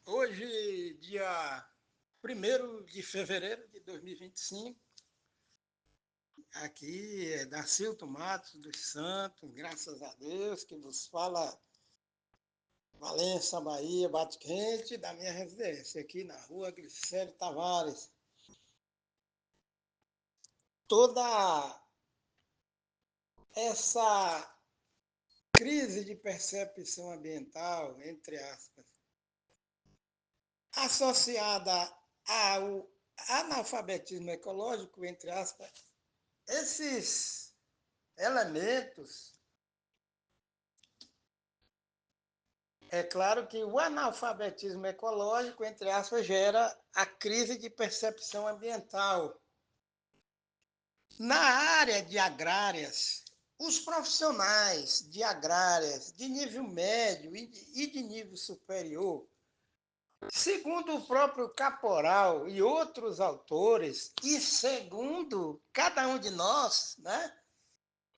Hoje, dia 1º de fevereiro de 2025, aqui é Dacilton Matos dos Santos, graças a Deus, que vos fala Valença, Bahia, Bate Quente, da minha residência, aqui na rua Glicério Tavares. Toda essa crise de percepção ambiental, entre aspas, associada ao analfabetismo ecológico, entre aspas, esses elementos, é claro que o analfabetismo ecológico, entre aspas, gera a crise de percepção ambiental. Na área de agrárias, os profissionais de agrárias de nível médio e de nível superior, segundo o próprio Caporal e outros autores, e segundo cada um de nós, né,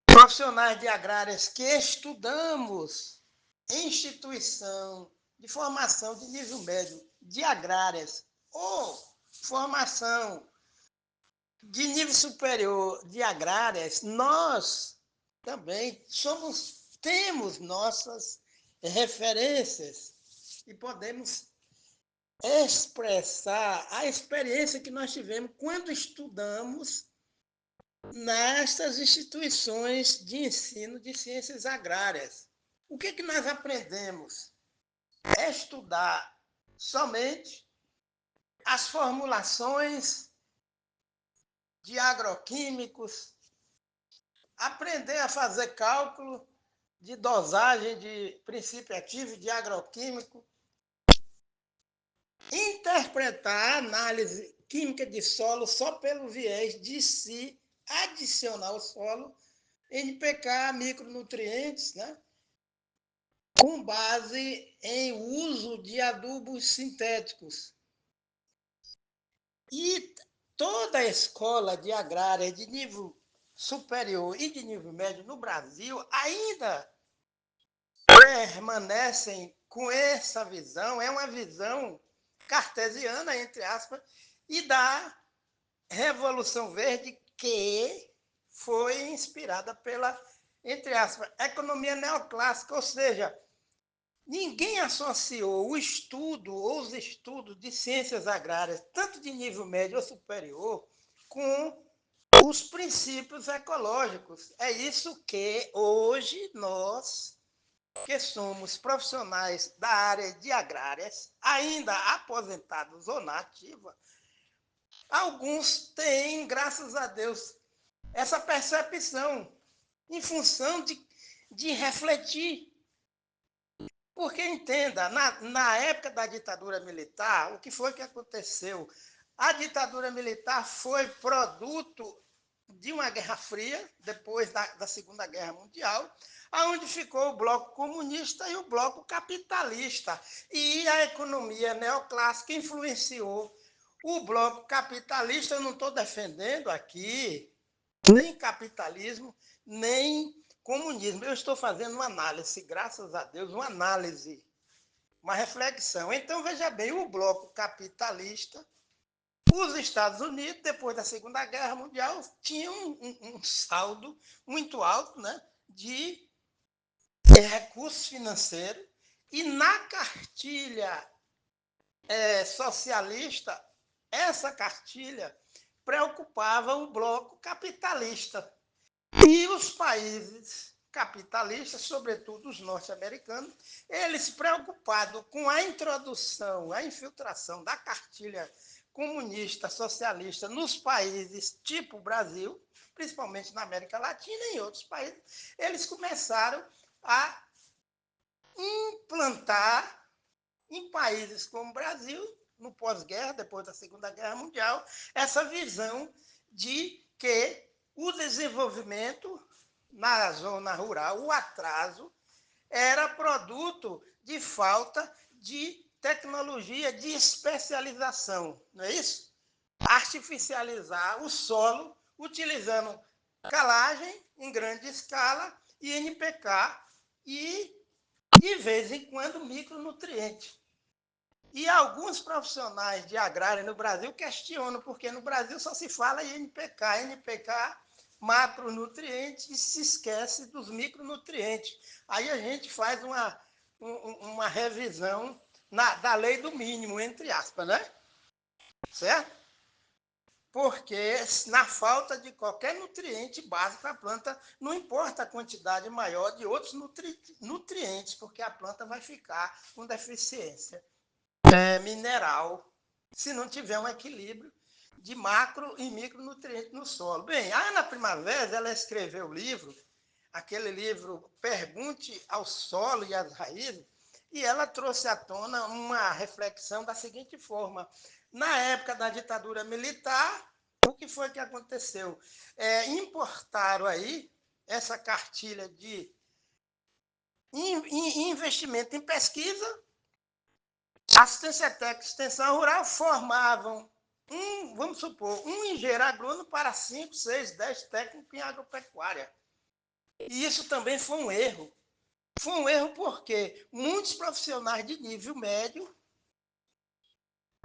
profissionais de agrárias que estudamos instituição de formação de nível médio de agrárias ou formação de nível superior de agrárias, nós também temos nossas referências e podemos expressar a experiência que nós tivemos quando estudamos nessas instituições de ensino de ciências agrárias. O que nós aprendemos? É estudar somente as formulações de agroquímicos, aprender a fazer cálculo de dosagem de princípio ativo de agroquímico, interpretar a análise química de solo só pelo viés de se adicionar ao solo NPK, micronutrientes, né? Com base em uso de adubos sintéticos. E toda a escola de agrária de nível superior e de nível médio no Brasil ainda permanecem com essa visão, é uma visão cartesiana, entre aspas, e da Revolução Verde, que foi inspirada pela, entre aspas, economia neoclássica, ou seja, ninguém associou o estudo ou os estudos de ciências agrárias, tanto de nível médio ou superior, com os princípios ecológicos. É isso que hoje nós, que somos profissionais da área de agrárias, ainda aposentados ou na ativa, alguns têm, graças a Deus, essa percepção em função de refletir. Porque, entenda, na época da ditadura militar, o que foi que aconteceu? A ditadura militar foi produto de uma Guerra Fria, depois da Segunda Guerra Mundial, onde ficou o bloco comunista e o bloco capitalista. E a economia neoclássica influenciou o bloco capitalista. Eu não estou defendendo aqui nem capitalismo, nem comunismo. Eu estou fazendo uma análise, graças a Deus, uma reflexão. Então, veja bem, o bloco capitalista, os Estados Unidos, depois da Segunda Guerra Mundial, tinham um saldo muito alto, né, de recursos financeiros, e na cartilha socialista, essa cartilha preocupava o bloco capitalista. E os países capitalistas, sobretudo os norte-americanos, eles preocupados com a introdução, a infiltração da cartilha comunista, socialista nos países tipo Brasil, principalmente na América Latina e em outros países, eles começaram a implantar em países como o Brasil, no pós-guerra, depois da Segunda Guerra Mundial, essa visão de que o desenvolvimento na zona rural, o atraso, era produto de falta de tecnologia de especialização, não é isso? Artificializar o solo utilizando calagem em grande escala e NPK e, de vez em quando, micronutrientes. E alguns profissionais de agrária no Brasil questionam, porque no Brasil só se fala em NPK, NPK, macronutrientes, e se esquece dos micronutrientes. Aí a gente faz uma revisão da lei do mínimo, entre aspas, né? Certo? Porque na falta de qualquer nutriente básico, a planta, não importa a quantidade maior de outros nutrientes, porque a planta vai ficar com deficiência mineral, se não tiver um equilíbrio de macro e micronutrientes no solo. Bem, a Ana Primavera, ela escreveu o livro, aquele livro Pergunte ao Solo e às Raízes, e ela trouxe à tona uma reflexão da seguinte forma: na época da ditadura militar, o que foi que aconteceu? Importaram aí essa cartilha de investimento em pesquisa. Assistência técnica e extensão rural formavam vamos supor, um engenheiro agrônomo para 5, 6, 10 técnicos em agropecuária. E isso também foi um erro. Foi um erro porque muitos profissionais de nível médio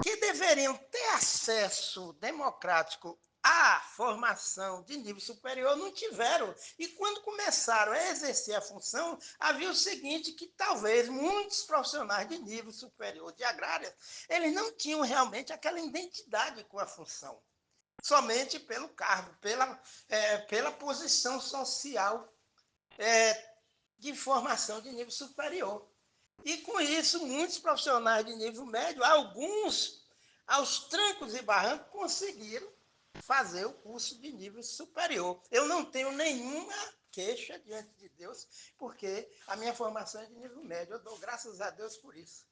que deveriam ter acesso democrático à formação de nível superior não tiveram. E quando começaram a exercer a função, havia o seguinte, que talvez muitos profissionais de nível superior de agrárias, eles não tinham realmente aquela identidade com a função. Somente pelo cargo, pela posição social de formação de nível superior. E com isso, muitos profissionais de nível médio, alguns, aos trancos e barrancos, conseguiram fazer o curso de nível superior. Eu não tenho nenhuma queixa diante de Deus, porque a minha formação é de nível médio. Eu dou graças a Deus por isso.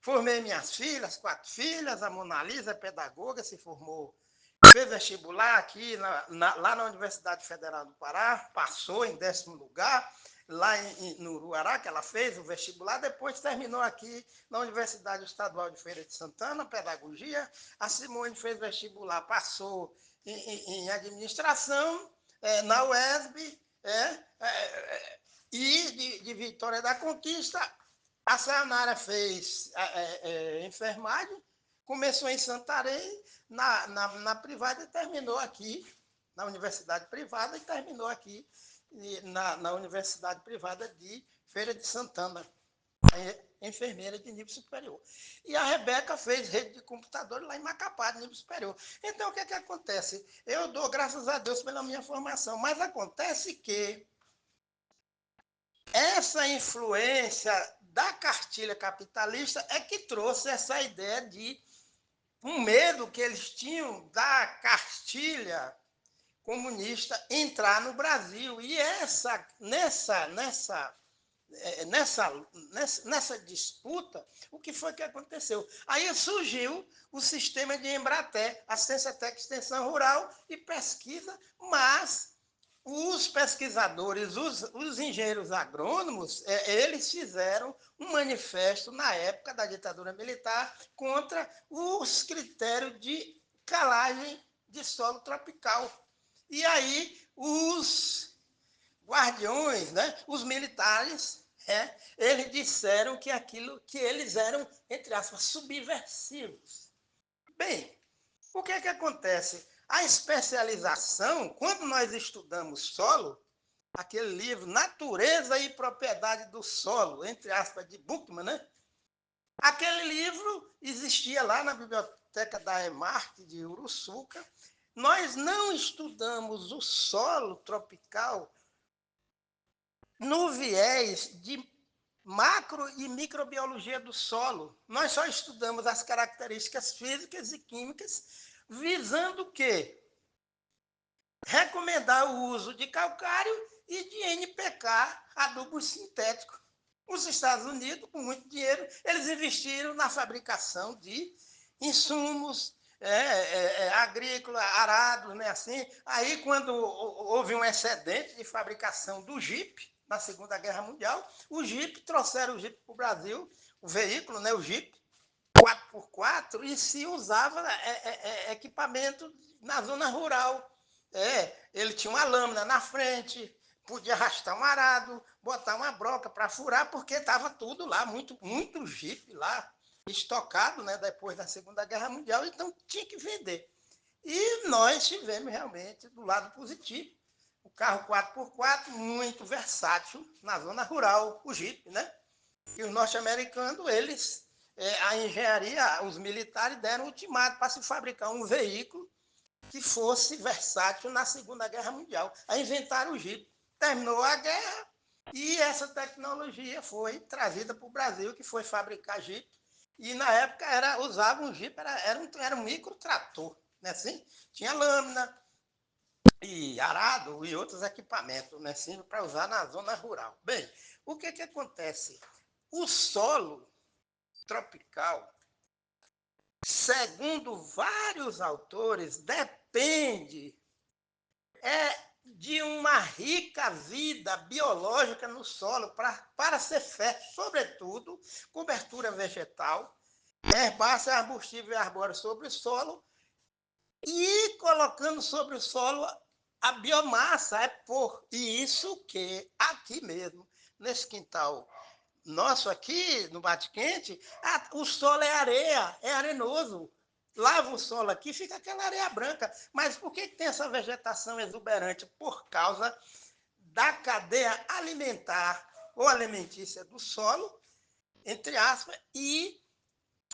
Formei minhas filhas, 4 filhas, a Mona Lisa é pedagoga, se formou, fez vestibular aqui lá na Universidade Federal do Pará, passou em 10º lugar, lá no Uruará, que ela fez o vestibular, depois terminou aqui na Universidade Estadual de Feira de Santana, pedagogia. A Simone fez vestibular, passou em administração, na UESB, e de Vitória da Conquista. A Sayonara fez enfermagem, começou em Santarém, na privada, e terminou aqui, na universidade privada, e terminou aqui na Universidade Privada de Feira de Santana, enfermeira de nível superior. E a Rebeca fez rede de computadores lá em Macapá, de nível superior. Então, o que acontece? Eu dou graças a Deus pela minha formação, mas acontece que essa influência da cartilha capitalista é que trouxe essa ideia de um medo que eles tinham da cartilha comunista entrar no Brasil. E nessa disputa, o que foi que aconteceu? Aí surgiu o sistema de Embrater, assistência técnica, extensão rural e pesquisa, mas os pesquisadores, os engenheiros agrônomos, eles fizeram um manifesto na época da ditadura militar contra os critérios de calagem de solo tropical. E aí os guardiões, né, os militares, eles disseram que eles eram, entre aspas, subversivos. Bem, o que acontece? A especialização, quando nós estudamos solo, aquele livro Natureza e Propriedade do Solo, entre aspas, de Buchmann, né? Aquele livro existia lá na biblioteca da EMARC de Uruçuca. Nós não estudamos o solo tropical no viés de macro e microbiologia do solo. Nós só estudamos as características físicas e químicas, visando o quê? Recomendar o uso de calcário e de NPK, adubo sintético. Os Estados Unidos, com muito dinheiro, eles investiram na fabricação de insumos agrícolas, arados, né, assim. Aí, quando houve um excedente de fabricação do Jeep, na Segunda Guerra Mundial, trouxeram o Jeep para o Brasil, o veículo, né, o Jeep, 4x4, e se usava equipamento na zona rural. Ele tinha uma lâmina na frente, podia arrastar um arado, botar uma broca para furar, porque estava tudo lá, muito Jeep lá. estocado, né, depois da Segunda Guerra Mundial, então tinha que vender. E nós tivemos realmente do lado positivo o carro 4x4 muito versátil na zona rural, o Jeep, né? E os norte-americanos, eles, a engenharia, os militares deram um ultimato para se fabricar um veículo que fosse versátil na Segunda Guerra Mundial. Aí inventaram o Jeep. Terminou a guerra e essa tecnologia foi trazida para o Brasil, que foi fabricar Jeep. E na época usava um Jeep, era um microtrator, né? Assim, tinha lâmina e arado e outros equipamentos, né? Assim, para usar na zona rural. Bem, o que acontece? O solo tropical, segundo vários autores, depende de uma rica vida biológica no solo para ser fértil, sobretudo cobertura vegetal, herbácea, arbustiva e arbóreo sobre o solo e colocando sobre o solo a biomassa, e isso que aqui mesmo, nesse quintal nosso aqui, no Bate Quente, o solo é areia, é arenoso. Lava o solo aqui, fica aquela areia branca. Mas por que tem essa vegetação exuberante? Por causa da cadeia alimentar ou alimentícia do solo, entre aspas, e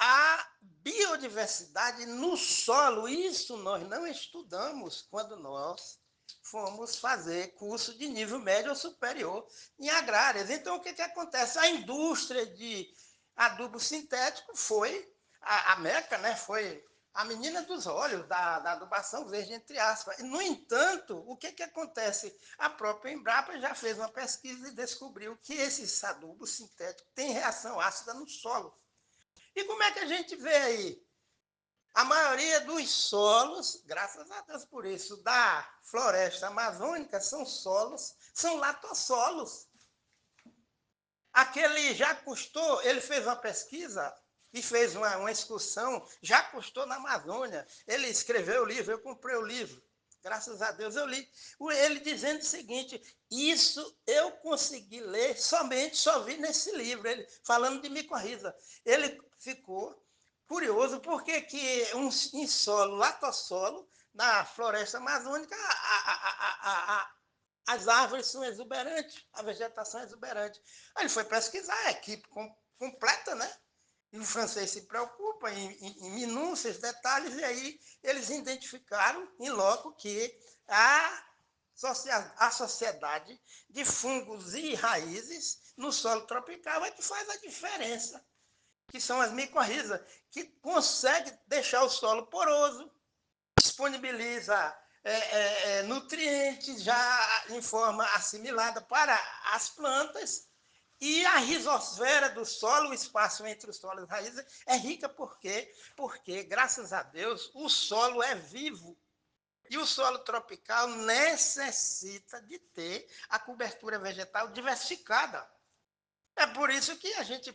a biodiversidade no solo. Isso nós não estudamos quando nós fomos fazer curso de nível médio ou superior em agrárias. Então, o que acontece? A indústria de adubo sintético foi a meca, né? Foi a menina dos olhos da adubação verde, entre aspas. No entanto, o que acontece? A própria Embrapa já fez uma pesquisa e descobriu que esses adubos sintéticos têm reação ácida no solo. E como é que a gente vê aí? A maioria dos solos, graças a Deus por isso, da floresta amazônica são latossolos. Aquele já custou, ele fez uma pesquisa e fez uma excursão, já custou na Amazônia. Ele escreveu o livro, eu comprei o livro. Graças a Deus eu li. Ele dizendo o seguinte, isso eu consegui ler só vi nesse livro, ele falando de micorriza. Ele ficou curioso porque que em solo, latossolo, na floresta amazônica, as árvores são exuberantes, a vegetação é exuberante. Aí ele foi pesquisar, a equipe completa, né? E o francês se preocupa em minúcias, detalhes, e aí eles identificaram em loco que a sociedade de fungos e raízes no solo tropical é que faz a diferença, que são as micorrizas, que conseguem deixar o solo poroso, disponibiliza nutrientes já em forma assimilada para as plantas, e a rizosfera do solo, o espaço entre os solos e raízes, é rica porque, graças a Deus, o solo é vivo. E o solo tropical necessita de ter a cobertura vegetal diversificada. É por isso que a gente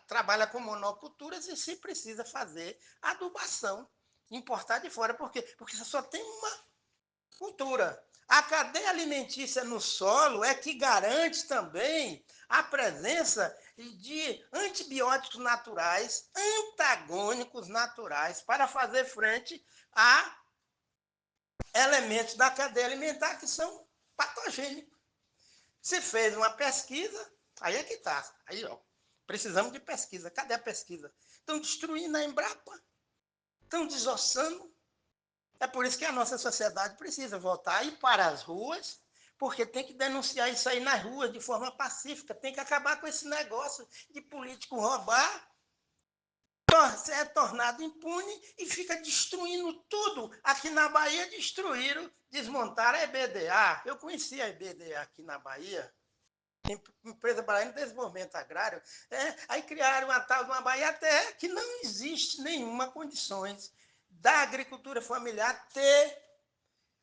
trabalha com monoculturas e se precisa fazer adubação, importar de fora. Por quê? Porque só tem uma cultura. A cadeia alimentícia no solo é que garante também a presença de antibióticos naturais, antagônicos naturais, para fazer frente a elementos da cadeia alimentar que são patogênicos. Se fez uma pesquisa, aí é que está. Aí, ó, precisamos de pesquisa. Cadê a pesquisa? Estão destruindo a Embrapa, estão desossando. É por isso que a nossa sociedade precisa voltar a ir para as ruas, porque tem que denunciar isso aí nas ruas de forma pacífica. Tem que acabar com esse negócio de político roubar, é tornado impune e fica destruindo tudo. Aqui na Bahia destruíram, desmontaram a EBDA. Eu conheci a EBDA aqui na Bahia, Empresa Baiana de Desenvolvimento Agrário, aí criaram uma tal de uma Bahia Terra que não existe nenhuma condições da agricultura familiar ter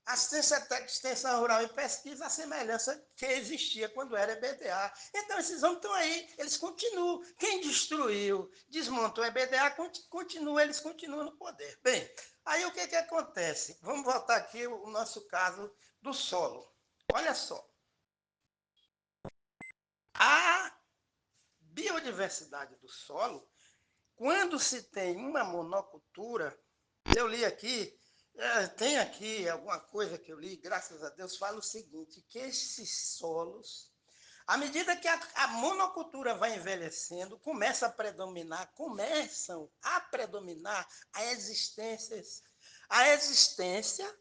assistência técnica, extensão rural e pesquisa, a semelhança que existia quando era EBDA. Então, esses homens estão aí, eles continuam. Quem destruiu, desmontou a EBDA, eles continuam no poder. Bem, aí o que acontece? Vamos voltar aqui ao nosso caso do solo. Olha só. A biodiversidade do solo, quando se tem uma monocultura, eu li aqui, tem aqui alguma coisa que eu li, graças a Deus, fala o seguinte, que esses solos, à medida que a monocultura vai envelhecendo, começam a predominar a existência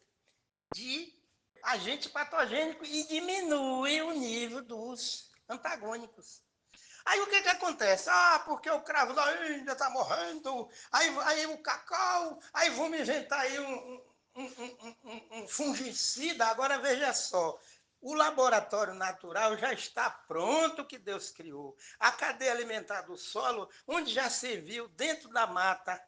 de agente patogênico e diminui o nível dos antagônicos. Aí o que acontece? Porque o cravo da Índia está morrendo, aí o cacau, aí vamos inventar aí um fungicida. Agora veja só, o laboratório natural já está pronto que Deus criou. A cadeia alimentar do solo, onde já se viu dentro da mata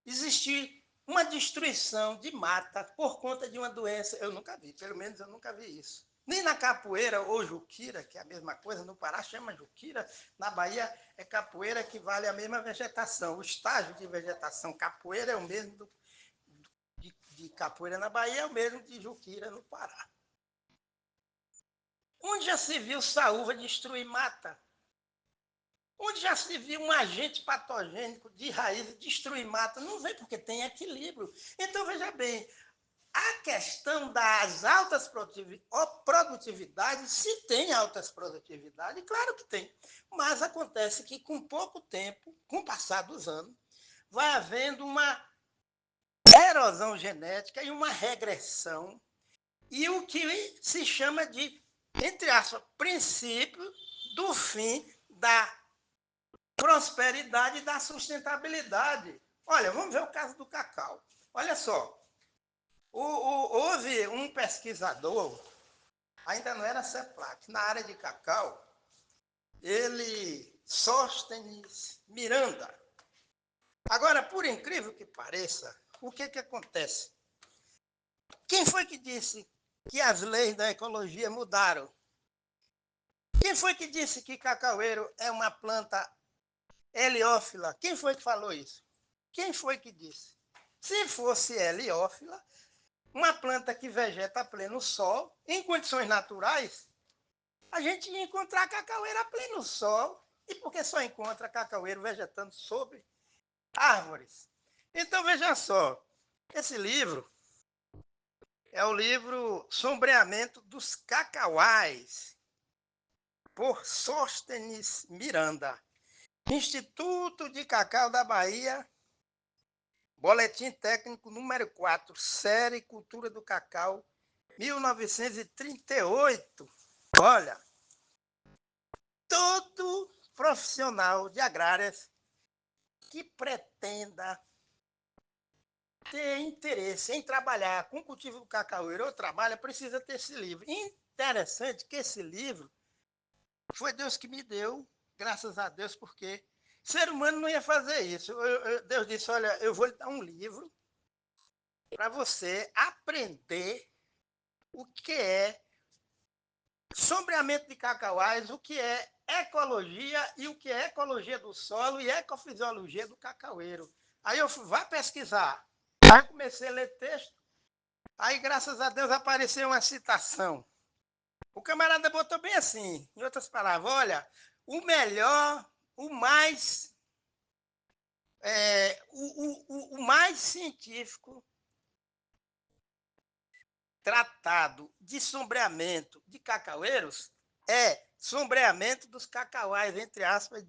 existir uma destruição de mata por conta de uma doença. Eu nunca vi, pelo menos eu nunca vi isso. Nem na capoeira ou juquira, que é a mesma coisa, no Pará chama juquira, na Bahia é capoeira, que vale a mesma vegetação. O estágio de vegetação capoeira é o mesmo de capoeira na Bahia, é o mesmo de juquira no Pará. Onde já se viu saúva destruir mata? Onde já se viu um agente patogênico de raiz destruir mata? Não vê, porque tem equilíbrio. Então, veja bem, a questão das altas produtividades, se tem altas produtividades, claro que tem. Mas acontece que com pouco tempo, com o passar dos anos, vai havendo uma erosão genética e uma regressão, e o que se chama de, entre aspas, princípio do fim da prosperidade e da sustentabilidade. Olha, vamos ver o caso do cacau. Olha só, houve um pesquisador, ainda não era CEPLAC, na área de cacau, Sóstenes Miranda. Agora, por incrível que pareça, o que acontece? Quem foi que disse que as leis da ecologia mudaram? Quem foi que disse que cacaueiro é uma planta heliófila? Quem foi que falou isso? Quem foi que disse? Se fosse heliófila, uma planta que vegeta a pleno sol, em condições naturais, a gente ia encontrar cacaueiro a pleno sol. E por que só encontra cacaueiro vegetando sobre árvores? Então, veja só, esse livro é o livro Sombreamento dos Cacauais, por Sóstenes Miranda. Instituto de Cacau da Bahia, Boletim Técnico número 4, Série Cultura do Cacau, 1938. Olha, todo profissional de agrárias que pretenda ter interesse em trabalhar com o cultivo do cacaueiro ou trabalha, precisa ter esse livro. Interessante que esse livro foi Deus que me deu, graças a Deus, porque ser humano não ia fazer isso. Deus disse, olha, eu vou lhe dar um livro para você aprender o que é sombreamento de cacauais, o que é ecologia e o que é ecologia do solo e ecofisiologia do cacaueiro. Aí eu fui, vai pesquisar. Aí eu comecei a ler texto. Aí, graças a Deus, apareceu uma citação. O camarada botou bem assim, em outras palavras, olha, o melhor, o mais, o mais científico tratado de sombreamento de cacaueiros é sombreamento dos cacauais, entre aspas,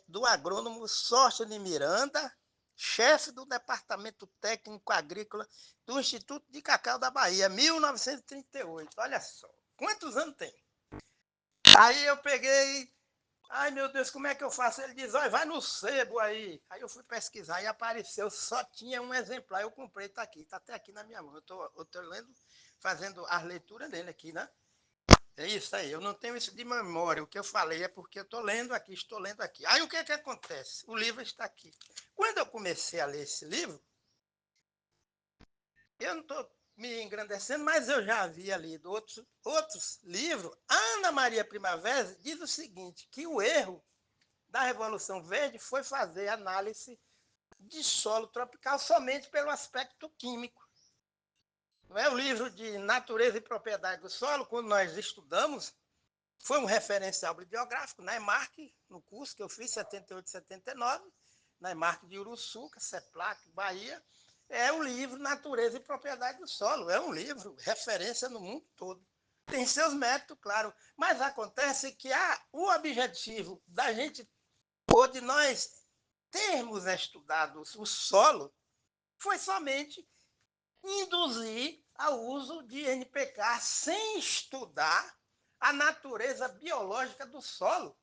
do agrônomo Sóstenes Miranda, chefe do Departamento Técnico Agrícola do Instituto de Cacau da Bahia, 1938. Olha só, quantos anos tem? Aí eu peguei, ai meu Deus, como é que eu faço? Ele diz, olha, vai no sebo aí. Aí eu fui pesquisar e apareceu, só tinha um exemplar, eu comprei, tá aqui, tá até aqui na minha mão. Eu tô lendo, fazendo as leituras dele aqui, né? É isso aí, eu não tenho isso de memória, o que eu falei é porque eu estou lendo aqui, estou lendo aqui. Aí o que acontece? O livro está aqui. Quando eu comecei a ler esse livro, eu não estou me engrandecendo, mas eu já havia lido outros livros. A Ana Maria Primavera diz o seguinte, que o erro da Revolução Verde foi fazer análise de solo tropical somente pelo aspecto químico. Não é o livro de Natureza e Propriedade do Solo, quando nós estudamos, foi um referencial bibliográfico na EMARC, no curso que eu fiz, 78, 79, na EMARC de Uruçuca, CEPLAC, Bahia. É o livro Natureza e Propriedade do Solo. É um livro referência no mundo todo. Tem seus méritos, claro, mas acontece que o objetivo da gente, ou de nós termos estudado o solo, foi somente induzir ao uso de NPK sem estudar a natureza biológica do solo.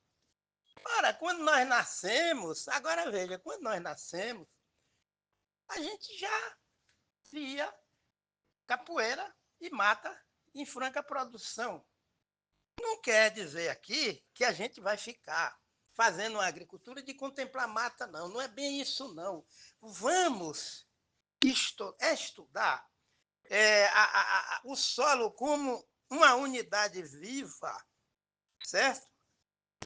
Ora, quando nós nascemos, agora veja, quando nós nascemos, a gente já via capoeira e mata em franca produção. Não quer dizer aqui que a gente vai ficar fazendo uma agricultura de contemplar mata, não. Não é bem isso, não. Vamos estudar o solo como uma unidade viva, certo?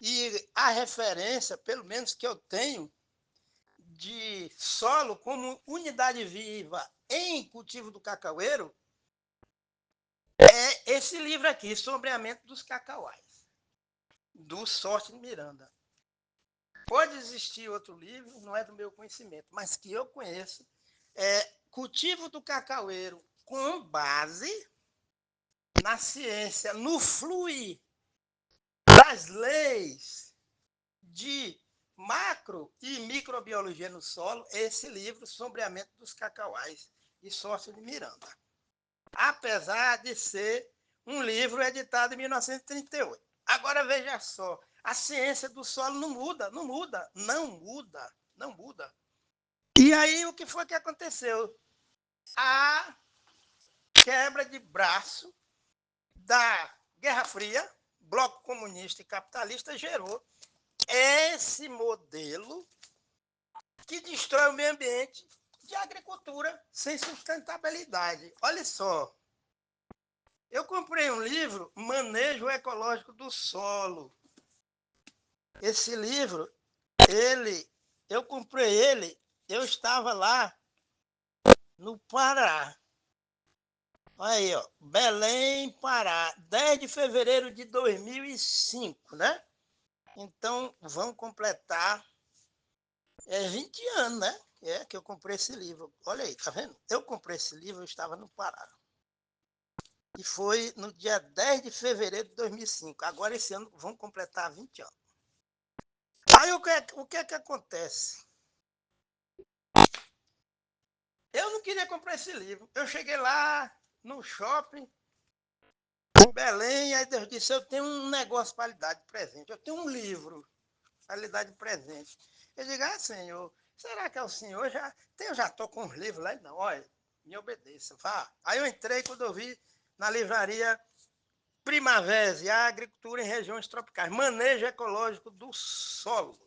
E a referência, pelo menos que eu tenho, de solo como unidade viva em cultivo do cacaueiro, é esse livro aqui, Sombreamento dos Cacauais, do Sorte de Miranda. Pode existir outro livro, não é do meu conhecimento, mas que eu conheço, é Cultivo do Cacaueiro com base na ciência, no fluir das leis de macro e microbiologia no solo, esse livro, Sombreamento dos Cacauais, de Sorte de Miranda. Apesar de ser um livro editado em 1938. Agora, veja só, a ciência do solo não muda, não muda, não muda, não muda. E aí, o que foi que aconteceu? A quebra de braço da Guerra Fria, bloco comunista e capitalista, gerou esse modelo que destrói o meio ambiente de agricultura sem sustentabilidade. Olha só, eu comprei um livro, Manejo Ecológico do Solo. Esse livro, eu comprei ele, eu estava lá no Pará. Aí, ó, Belém, Pará, 10 de fevereiro de 2005, né? Então, vamos completar 20 anos, né? Que eu comprei esse livro. Olha aí, tá vendo? Eu comprei esse livro, eu estava no Pará. E foi no dia 10 de fevereiro de 2005. Agora, esse ano, vamos completar 20 anos. Aí, o que é que acontece? Eu não queria comprar esse livro. Eu cheguei lá no shopping, em Belém, aí Deus disse, eu tenho um negócio para lhe dar de presente. Eu tenho um livro para lhe dar de presente. Eu digo, senhor, será que é o senhor? Eu já estou com os livros lá. Não, olha, me obedeça, vá. Aí eu entrei, quando eu vi, na livraria Primavera, a agricultura em regiões tropicais, manejo ecológico do solo.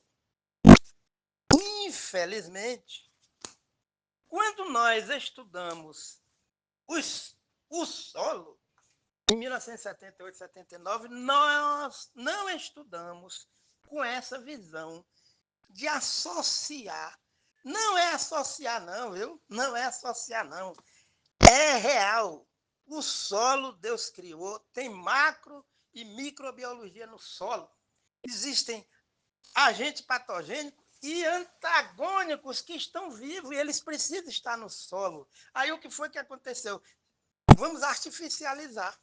Infelizmente, quando nós estudamos o solo, em 1978, 79, nós não estudamos com essa visão de associar. Não é associar, não, viu? Não é associar, não. É real. O solo Deus criou, tem macro e microbiologia no solo. Existem agentes patogênicos e antagônicos que estão vivos e eles precisam estar no solo. Aí o que foi que aconteceu? Vamos artificializar.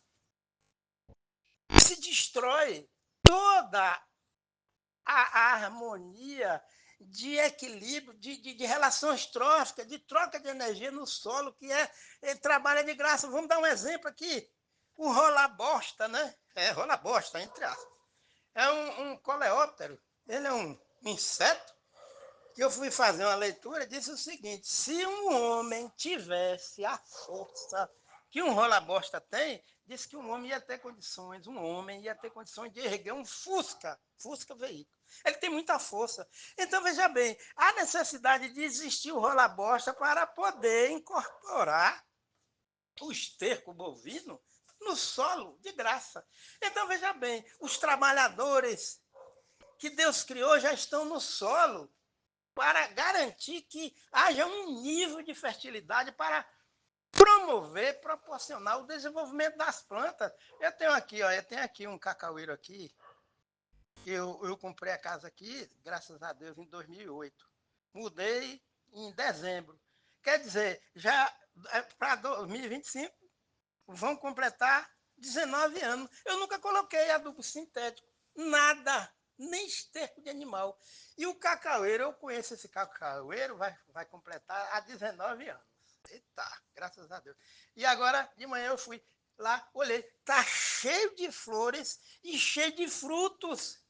Se destrói toda a harmonia de equilíbrio, de relações tróficas, de troca de energia no solo, que trabalha de graça. Vamos dar um exemplo aqui. O rola-bosta, né? Rola-bosta, entre aspas. É um coleóptero. Ele é um inseto. Que eu fui fazer uma leitura e disse o seguinte: se um homem tivesse a força que um rola-bosta tem, disse que um homem ia ter condições, de erguer um Fusca veículo. Ele tem muita força. Então, veja bem, há necessidade de existir o rola-bosta para poder incorporar o esterco bovino no solo, de graça. Então, veja bem, os trabalhadores que Deus criou já estão no solo para garantir que haja um nível de fertilidade para promover, proporcionar o desenvolvimento das plantas. Eu tenho aqui um cacaueiro aqui. Eu comprei a casa aqui, graças a Deus, em 2008. Mudei em dezembro. Quer dizer, já para 2025 vão completar 19 anos. Eu nunca coloquei adubo sintético, nada, nem esterco de animal. E o cacaueiro, eu conheço esse cacaueiro, vai completar há 19 anos. Eita, graças a Deus. E agora, de manhã, eu fui lá, olhei, tá cheio de flores e cheio de frutos.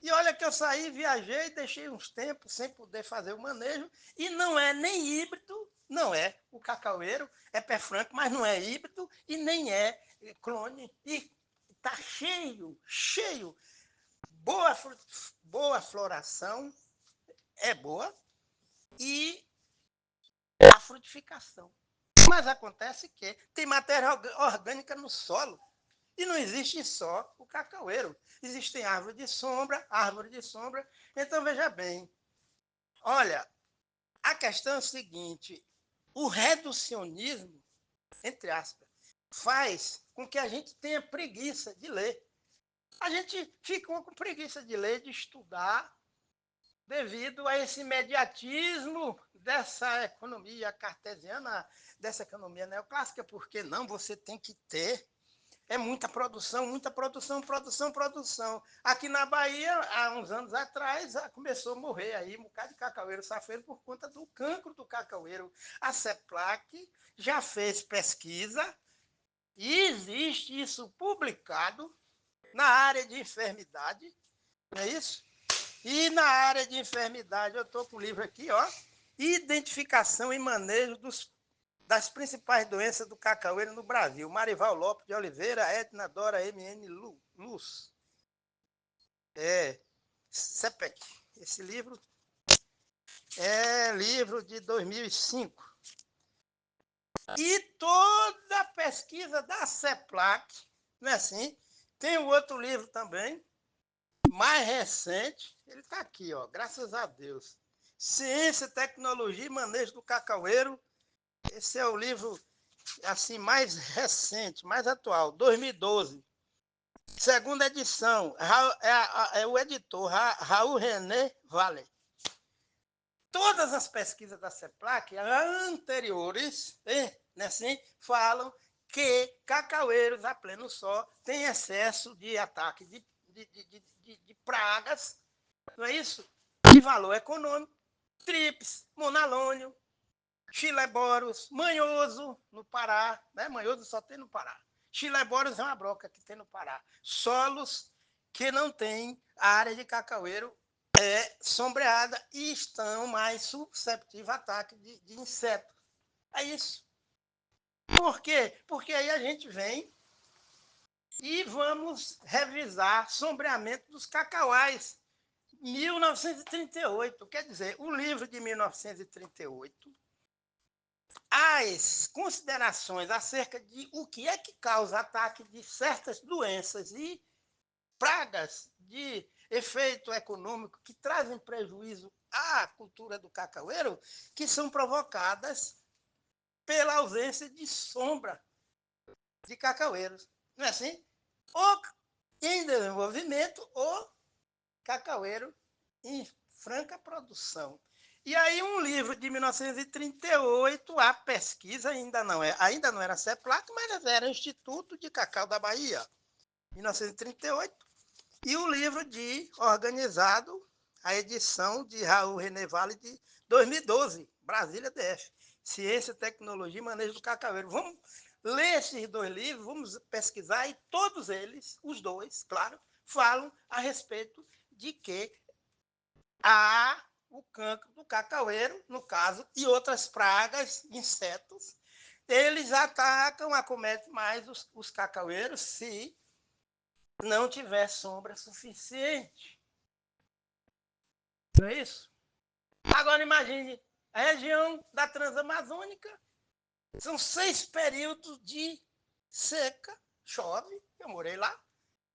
E olha que eu saí, viajei, deixei uns tempos sem poder fazer o manejo, e não é nem híbrido, não é o cacaueiro, é pé franco, mas não é híbrido e nem é clone. E está cheio, cheio. Boa, boa floração, é boa, e a frutificação. Mas acontece que tem matéria orgânica no solo. E não existe só o cacaueiro. Existem árvore de sombra. Então, veja bem, olha, a questão é o seguinte, o reducionismo, entre aspas, faz com que a gente tenha preguiça de ler. A gente fica com preguiça de ler, de estudar, devido a esse imediatismo dessa economia cartesiana, dessa economia neoclássica, porque não, você tem que ter. É muita produção, produção, produção. Aqui na Bahia, há uns anos atrás, começou a morrer aí um bocado de cacaueiro safeiro por conta do cancro do cacaueiro. A CEPLAC já fez pesquisa e existe isso publicado na área de enfermidade, não é isso? E na área de enfermidade, eu estou com o livro aqui, ó, Identificação e Manejo das principais doenças do cacaueiro no Brasil. Marival Lopes de Oliveira, Edna Dora MN Luz. CEPEC. Esse livro é livro de 2005. E toda a pesquisa da CEPLAC, não é assim? Tem um outro livro também, mais recente, ele está aqui, ó, graças a Deus. Ciência, Tecnologia e Manejo do Cacaueiro. Esse é o livro assim mais recente, mais atual, 2012. Segunda edição, é o editor Raul René Vale. Todas as pesquisas da CEPLAC anteriores, né, assim, falam que cacaueiros a pleno sol têm excesso de ataque de pragas, não é isso? De valor econômico, trips, monalônio, chileboros, manhoso no Pará, né? Manhoso só tem no Pará. Chileboros é uma broca que tem no Pará. Solos que não tem área de cacaueiro sombreada e estão mais susceptíveis a ataque de insetos. É isso. Por quê? Porque aí a gente vem e vamos revisar sombreamento dos cacauais. 1938, quer dizer, o livro de 1938, as considerações acerca de o que é que causa ataque de certas doenças e pragas de efeito econômico que trazem prejuízo à cultura do cacaueiro, que são provocadas pela ausência de sombra de cacaueiros. Não é assim? Ou em desenvolvimento, ou cacaueiro em franca produção. E aí um livro de 1938, a pesquisa ainda não era CEPLAC, mas era Instituto de Cacau da Bahia, 1938, e o livro organizado, a edição de Raul René Vale de 2012, Brasília DF, Ciência, Tecnologia e Manejo do Cacaueiro. Vamos ler esses dois livros, vamos pesquisar, e todos eles, os dois, claro, falam a respeito de que há o cancro do cacaueiro, no caso, e outras pragas, insetos, eles atacam, acometem mais os cacaueiros se não tiver sombra suficiente. Não é isso? Agora imagine, a região da Transamazônica são 6 períodos de seca, chove, eu morei lá,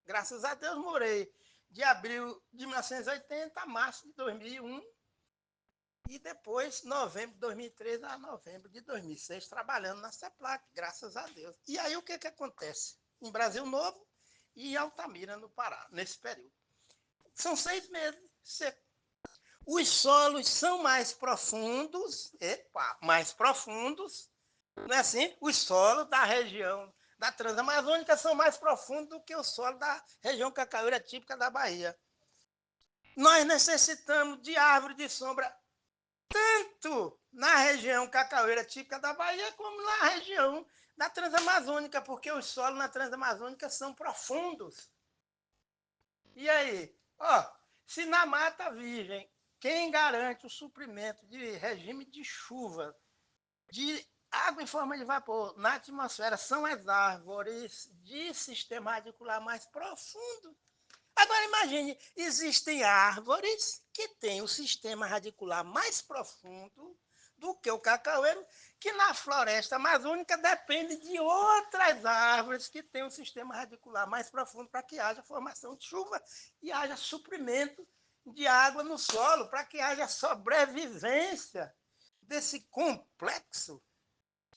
graças a Deus morei de abril de 1980 a março de 2001, E depois, novembro de 2013 a novembro de 2006, trabalhando na CEPLAC, graças a Deus. E aí o que acontece? Em Brasil Novo e em Altamira, no Pará, nesse período. São 6 meses seco. Os solos são mais profundos, mais profundos, não é assim? Os solos da região da Transamazônica são mais profundos do que o solo da região cacaueira típica da Bahia. Nós necessitamos de árvore de sombra tanto na região cacaueira típica da Bahia como na região da Transamazônica, porque os solos na Transamazônica são profundos. E aí, ó, se na Mata Virgem, quem garante o suprimento de regime de chuva, de água em forma de vapor na atmosfera são as árvores de sistema radicular mais profundo. Agora imagine, existem árvores que têm o sistema radicular mais profundo do que o cacaueiro, que na floresta amazônica depende de outras árvores que têm um sistema radicular mais profundo para que haja formação de chuva e haja suprimento de água no solo, para que haja sobrevivência desse complexo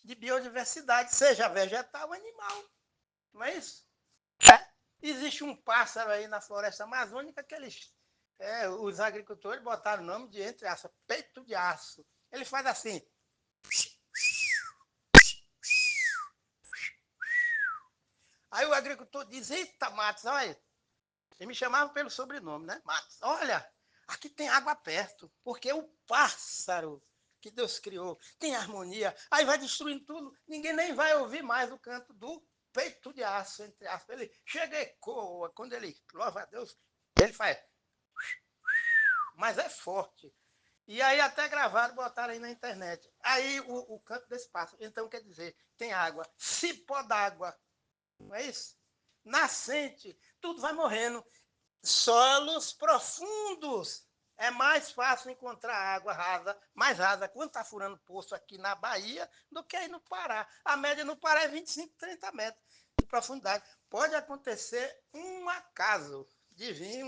de biodiversidade, seja vegetal ou animal. Não é isso? Existe um pássaro aí na floresta amazônica que os agricultores botaram o nome de, entre aspas, peito de aço. Ele faz assim. Aí o agricultor diz, eita, Matos, olha, ele me chamava pelo sobrenome, né? Matos, olha, aqui tem água perto, porque o pássaro que Deus criou tem harmonia, aí vai destruindo tudo, ninguém nem vai ouvir mais o canto do peito de aço, entre aspas. Ele chega e ecoa, quando ele louva a Deus, ele faz, mas é forte. E aí até gravaram, botaram aí na internet. Aí o canto desse pássaro, então quer dizer, tem água, cipó d'água, não é isso? Nascente, tudo vai morrendo. Solos profundos. É mais fácil encontrar água rasa, mais rasa, quando está furando poço aqui na Bahia, do que aí no Pará. A média no Pará é 25, 30 metros de profundidade. Pode acontecer um acaso de vir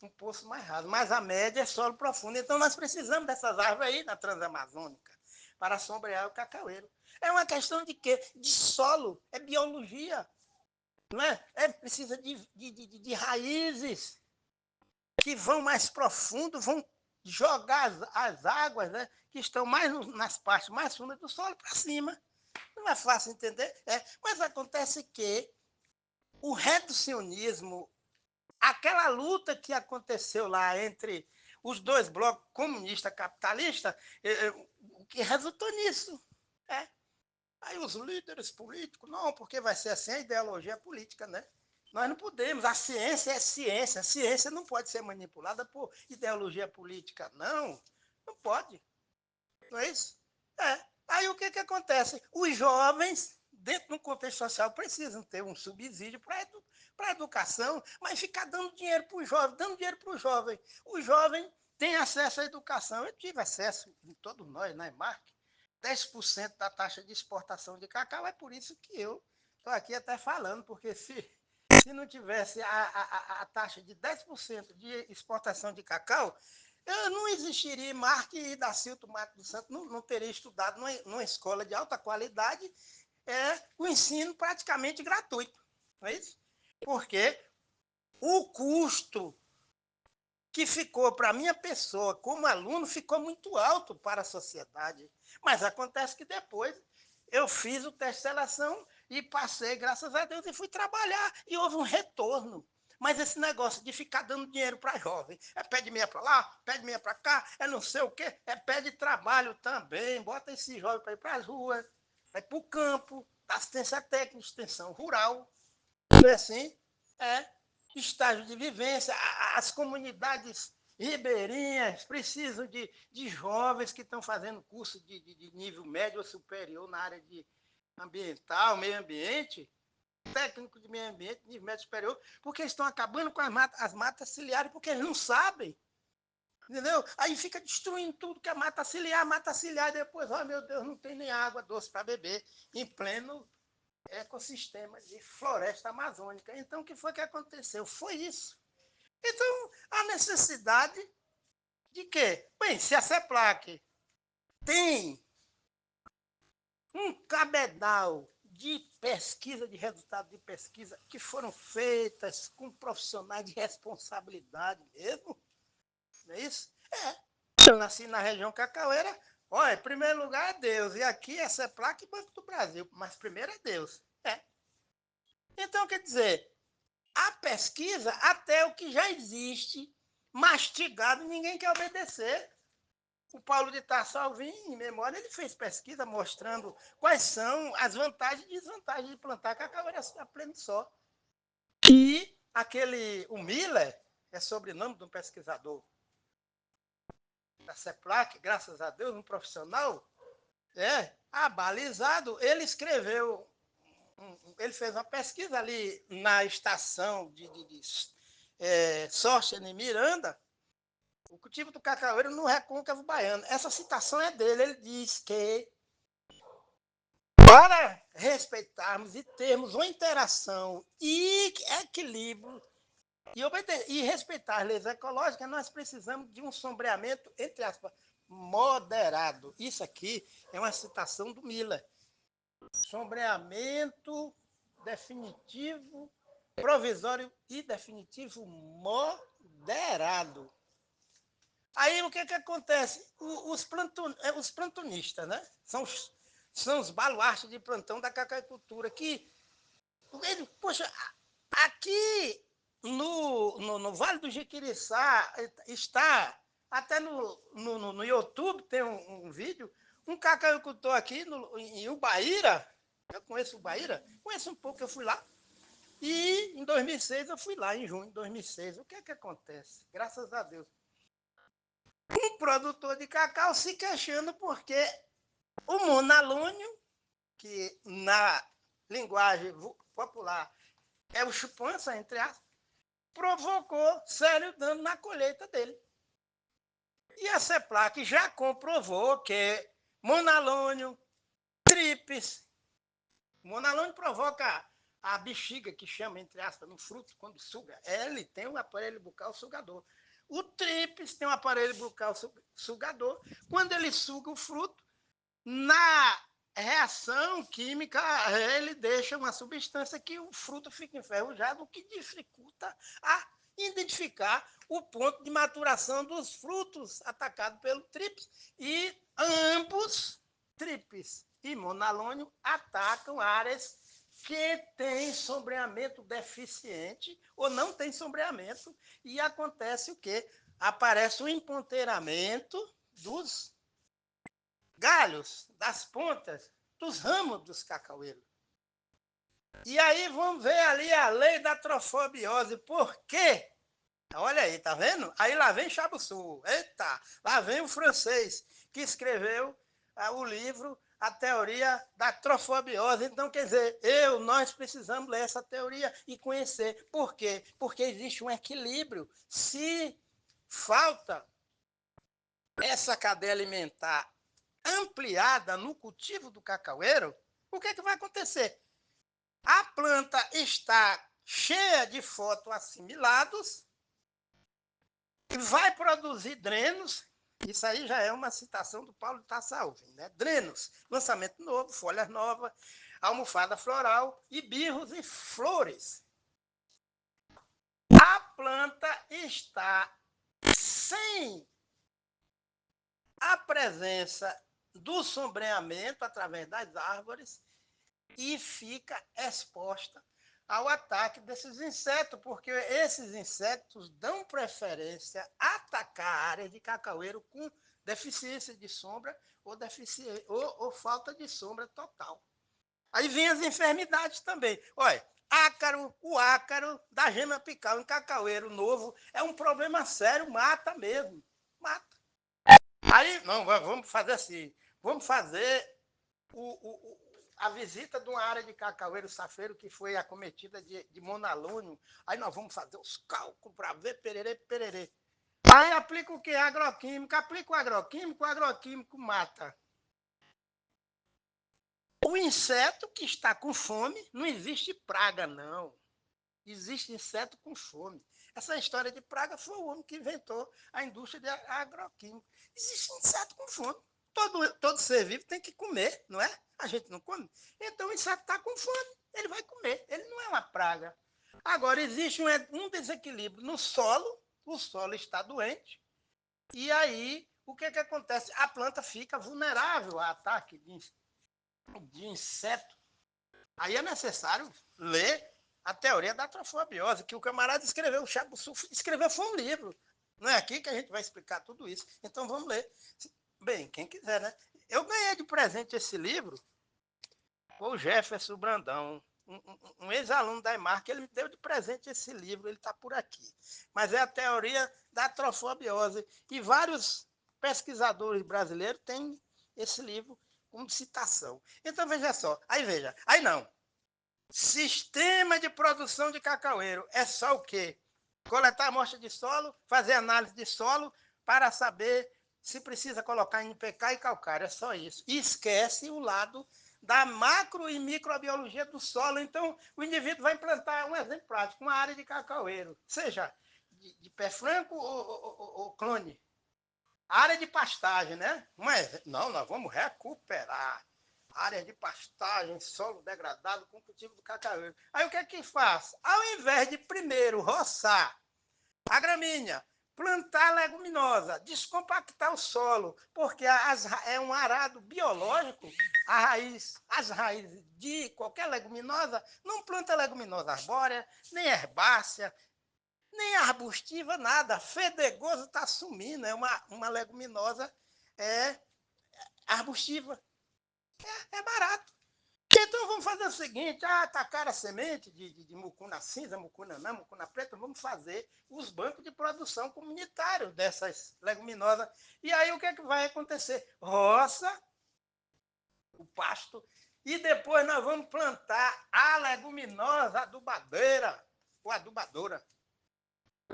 um poço mais raso, mas a média é solo profundo. Então nós precisamos dessas árvores aí na Transamazônica para sombrear o cacaueiro. É uma questão de quê? De solo, é biologia. Não é? Precisa de raízes que vão mais profundo, vão jogar as águas, né, que estão mais nas partes mais fundas do solo para cima. Não é fácil entender? Mas acontece que o reducionismo, aquela luta que aconteceu lá entre os dois blocos comunista capitalista, o que resultou nisso. É. Aí os líderes políticos, não, porque vai ser assim a ideologia política, né? Nós não podemos, a ciência é ciência, a ciência não pode ser manipulada por ideologia política, não, não pode, não é isso? Aí o que acontece? Os jovens, dentro do contexto social, precisam ter um subsídio para a educação, mas ficar dando dinheiro para o jovem, dando dinheiro para o jovem tem acesso à educação, eu tive acesso, em todos nós, na EMARC, 10% da taxa de exportação de cacau, é por isso que eu estou aqui até falando, porque se não tivesse a taxa de 10% de exportação de cacau, eu não existiria Marque e Dacilto Mato dos Santos, não teria estudado numa escola de alta qualidade, o ensino praticamente gratuito, não é isso? Porque o custo que ficou para a minha pessoa como aluno ficou muito alto para a sociedade. Mas acontece que depois eu fiz o teste de seleção e passei, graças a Deus, e fui trabalhar e houve um retorno. Mas esse negócio de ficar dando dinheiro para jovem, pé de meia para lá, pé de meia para cá, não sei o quê, pé de trabalho também, bota esse jovem para ir para as ruas, vai para o campo, assistência técnica, extensão rural, não é assim? É, estágio de vivência, as comunidades ribeirinhas precisam de jovens que estão fazendo curso de nível médio ou superior na área de ambiental, meio ambiente, técnico de meio ambiente, nível médio superior, porque eles estão acabando com as matas ciliares, porque eles não sabem. Entendeu? Aí fica destruindo tudo que é mata ciliar, e depois, oh meu Deus, não tem nem água doce para beber, em pleno ecossistema de floresta amazônica. Então, o que foi que aconteceu? Foi isso. Então, a necessidade De quê? Bem, se a CEPLAC tem um cabedal de pesquisa, de resultados de pesquisa que foram feitas com profissionais de responsabilidade mesmo, não é isso? Eu nasci na região cacaueira, olha, em primeiro lugar é Deus, e aqui é CEPLAC e Banco do Brasil, mas primeiro é Deus. Então, quer dizer, a pesquisa, até o que já existe, mastigado, ninguém quer obedecer. O Paulo de Tarso Alvim, em memória, ele fez pesquisa mostrando quais são as vantagens e desvantagens de plantar cacaueira a pleno sol. E o Miller, é sobrenome de um pesquisador da CEPLAC, graças a Deus, um profissional, abalizado, ele escreveu, ele fez uma pesquisa ali na estação de Sócia, em Miranda, o cultivo do cacaueiro no recôncavo baiano. Essa citação é dele, ele diz que para respeitarmos e termos uma interação e equilíbrio e respeitar as leis ecológicas, nós precisamos de um sombreamento, entre aspas, moderado. Isso aqui é uma citação do Miller. Sombreamento definitivo, provisório e definitivo moderado. Aí o que acontece? Os plantonistas, né? São os baluartes de plantão da cacaicultura, que, poxa, aqui no Vale do Jequiriçá está, até no YouTube tem um vídeo, um cacaicultor aqui em Ubaíra, eu conheço Ubaíra, conheço um pouco, eu fui lá, e em 2006 eu fui lá, em junho de 2006. O que acontece? Graças a Deus. Um produtor de cacau se queixando porque o monalônio, que na linguagem popular é o chupança, entre aspas, provocou sério dano na colheita dele. E a CEPLAC já comprovou que monalônio, trips, monalônio provoca a bexiga, que chama, entre aspas, no fruto, quando suga. Ele tem um aparelho bucal sugador. O trips tem um aparelho bucal sugador. Quando ele suga o fruto, na reação química, ele deixa uma substância que o fruto fica enferrujado, o que dificulta a identificar o ponto de maturação dos frutos atacados pelo trips. E ambos, trips e monalônio, atacam áreas que têm sombreamento deficiente ou não tem sombreamento, e acontece o quê? Aparece o emponteiramento dos galhos, das pontas, dos ramos dos cacaueiros. E aí vamos ver ali a lei da trofobiose. Por quê? Olha aí, tá vendo? Aí lá vem Chaboçu. Eita, lá vem o francês que escreveu o livro A Teoria da Trofobiose. Então, quer dizer, nós precisamos ler essa teoria e conhecer. Por quê? Porque existe um equilíbrio. Se falta essa cadeia alimentar ampliada no cultivo do cacaueiro, o que vai acontecer? A planta está cheia de fotoassimilados, vai produzir drenos, isso aí já é uma citação do Paulo de Tarso Alvim, né? Drenos, lançamento novo, folhas novas, almofada floral e birros e flores. A planta está sem a presença do sombreamento através das árvores e fica exposta ao ataque desses insetos, porque esses insetos dão preferência a atacar áreas de cacaueiro com deficiência de sombra ou falta de sombra total. Aí vem as enfermidades também. Olha, o ácaro da gema apical em cacaueiro novo é um problema sério, mata mesmo, mata. Aí, não, vamos fazer assim, vamos fazer a visita de uma área de cacaueiro safeiro que foi acometida de monalônio. Aí nós vamos fazer os cálculos para ver pererê. Aí aplica o que? Agroquímico. Aplica o agroquímico mata o inseto que está com fome. Não existe praga, não. Existe inseto com fome. Essa história de praga foi o homem que inventou a indústria de agroquímico. Existe inseto com fome. Todo ser vivo tem que comer, não é? A gente não come. Então o inseto está com fome, ele vai comer. Ele não é uma praga. Agora, existe um desequilíbrio no solo, o solo está doente, e aí o que acontece? A planta fica vulnerável a ataque de inseto. Aí é necessário ler a teoria da trofobiose, que o camarada escreveu, o Chapo Sulfo escreveu, foi um livro. Não é aqui que a gente vai explicar tudo isso. Então vamos ler. Bem, quem quiser, né? Eu ganhei de presente esse livro, o Jefferson Brandão, um ex-aluno da EMAR, que ele me deu de presente esse livro, ele está por aqui. Mas é a teoria da trofobiose. E vários pesquisadores brasileiros têm esse livro como citação. Então veja só, aí não. Sistema de produção de cacaueiro é só o quê? Coletar amostra de solo, fazer análise de solo para saber se precisa colocar NPK e calcário. É só isso. E esquece o lado da macro e microbiologia do solo. Então, o indivíduo vai implantar, um exemplo prático, uma área de cacaueiro, seja de pé franco ou clone. Área de pastagem, né? Mas não, nós vamos recuperar área de pastagem, solo degradado com cultivo do cacaueiro. Aí o que é que faz? Ao invés de primeiro roçar a gramínea, plantar leguminosa, descompactar o solo, porque é um arado biológico, as raízes de qualquer leguminosa, não planta leguminosa arbórea, nem herbácea, nem arbustiva, nada. Fedegoso está sumindo, é uma leguminosa arbustiva. É barato. Então vamos fazer o seguinte, atacar a semente de mucuna cinza, mucuna não, mucuna preta, vamos fazer os bancos de produção comunitários dessas leguminosas. E aí o que é que vai acontecer? Roça o pasto e depois nós vamos plantar a leguminosa adubadeira ou adubadora.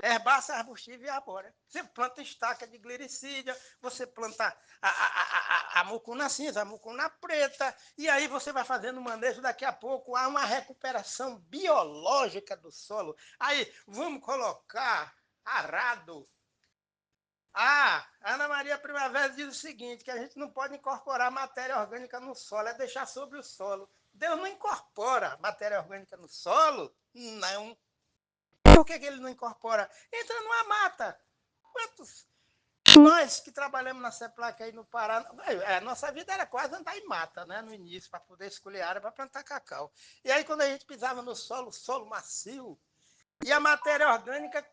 Herbácea, arbustiva e arbórea. Você planta estaca de glericídia, você planta a mucuna cinza, a mucuna preta, e aí você vai fazendo manejo, daqui a pouco há uma recuperação biológica do solo. Aí, vamos colocar arado. Ana Maria Primavera diz o seguinte, que a gente não pode incorporar matéria orgânica no solo, é deixar sobre o solo. Deus não incorpora matéria orgânica no solo? Não. Por que ele não incorpora? Entra numa mata. Quantos? Nós que trabalhamos na CEPLAC aí no Pará, a nossa vida era quase andar em mata, né, no início, para poder escolher área para plantar cacau. E aí, quando a gente pisava no solo macio, e a matéria orgânica,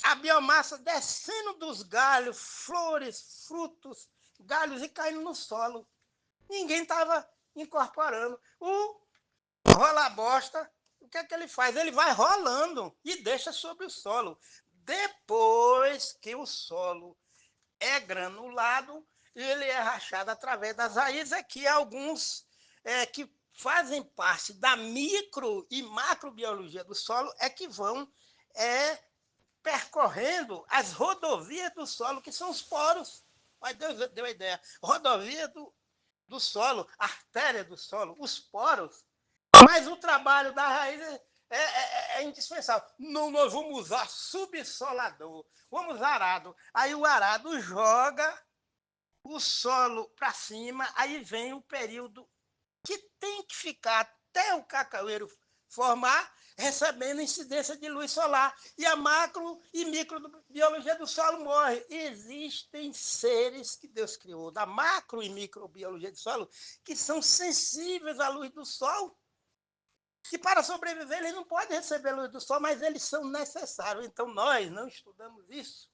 a biomassa descendo dos galhos, flores, frutos, galhos e caindo no solo. Ninguém estava incorporando. O rola-bosta, o que é que ele faz? Ele vai rolando e deixa sobre o solo. Depois que o solo é granulado, ele é rachado através das raízes, aqui alguns que fazem parte da micro e macrobiologia do solo é que vão percorrendo as rodovias do solo, que são os poros. Mas Deus deu a ideia. Rodovia do solo, artéria do solo, os poros. Mas o trabalho da raiz é indispensável. Não, nós vamos usar subsolador, vamos usar arado. Aí o arado joga o solo para cima, aí vem o período que tem que ficar até o cacaueiro formar, recebendo incidência de luz solar. E a macro e microbiologia do solo morre. Existem seres que Deus criou, da macro e microbiologia do solo, que são sensíveis à luz do sol. Que para sobreviver eles não podem receber luz do sol, mas eles são necessários. Então nós não estudamos isso.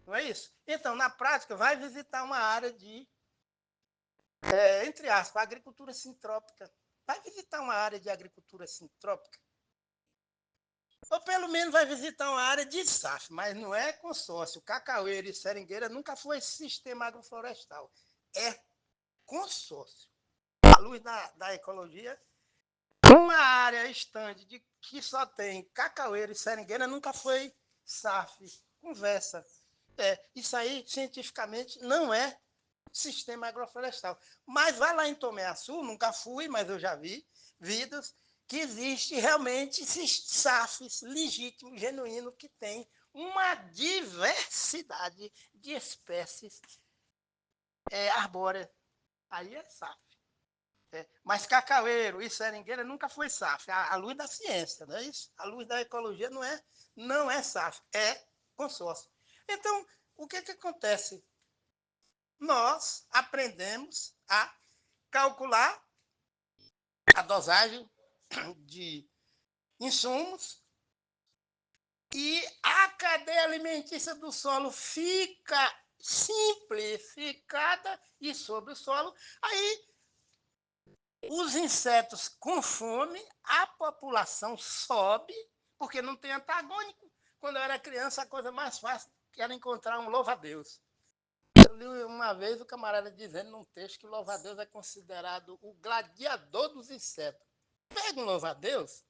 Não é isso? Então, na prática, vai visitar uma área de, entre aspas, agricultura sintrópica. Vai visitar uma área de agricultura sintrópica. Ou pelo menos vai visitar uma área de SAF, mas não é consórcio. Cacaueiro e seringueira nunca foi sistema agroflorestal. É consórcio. À luz da ecologia, uma área estande que só tem cacaueiro e seringueira nunca foi SAF. Conversa. Isso aí, cientificamente, não é sistema agroflorestal. Mas vai lá em Tomé Açu, nunca fui, mas eu já vi vídeos que existe realmente esses SAFs legítimos, genuínos, que tem uma diversidade de espécies arbóreas. Aí é SAF. Mas cacaueiro e seringueira nunca foi SAF. A luz da ciência, não é isso? A luz da ecologia não é SAF, é consórcio. Então, o que acontece? Nós aprendemos a calcular a dosagem de insumos e a cadeia alimentícia do solo fica simplificada e sobre o solo. Aí os insetos com fome, a população sobe, porque não tem antagônico. Quando eu era criança, a coisa mais fácil era encontrar um louva-a-Deus. Eu li uma vez o camarada dizendo num texto que o louva-a-Deus é considerado o gladiador dos insetos. Pega um louva-a-Deus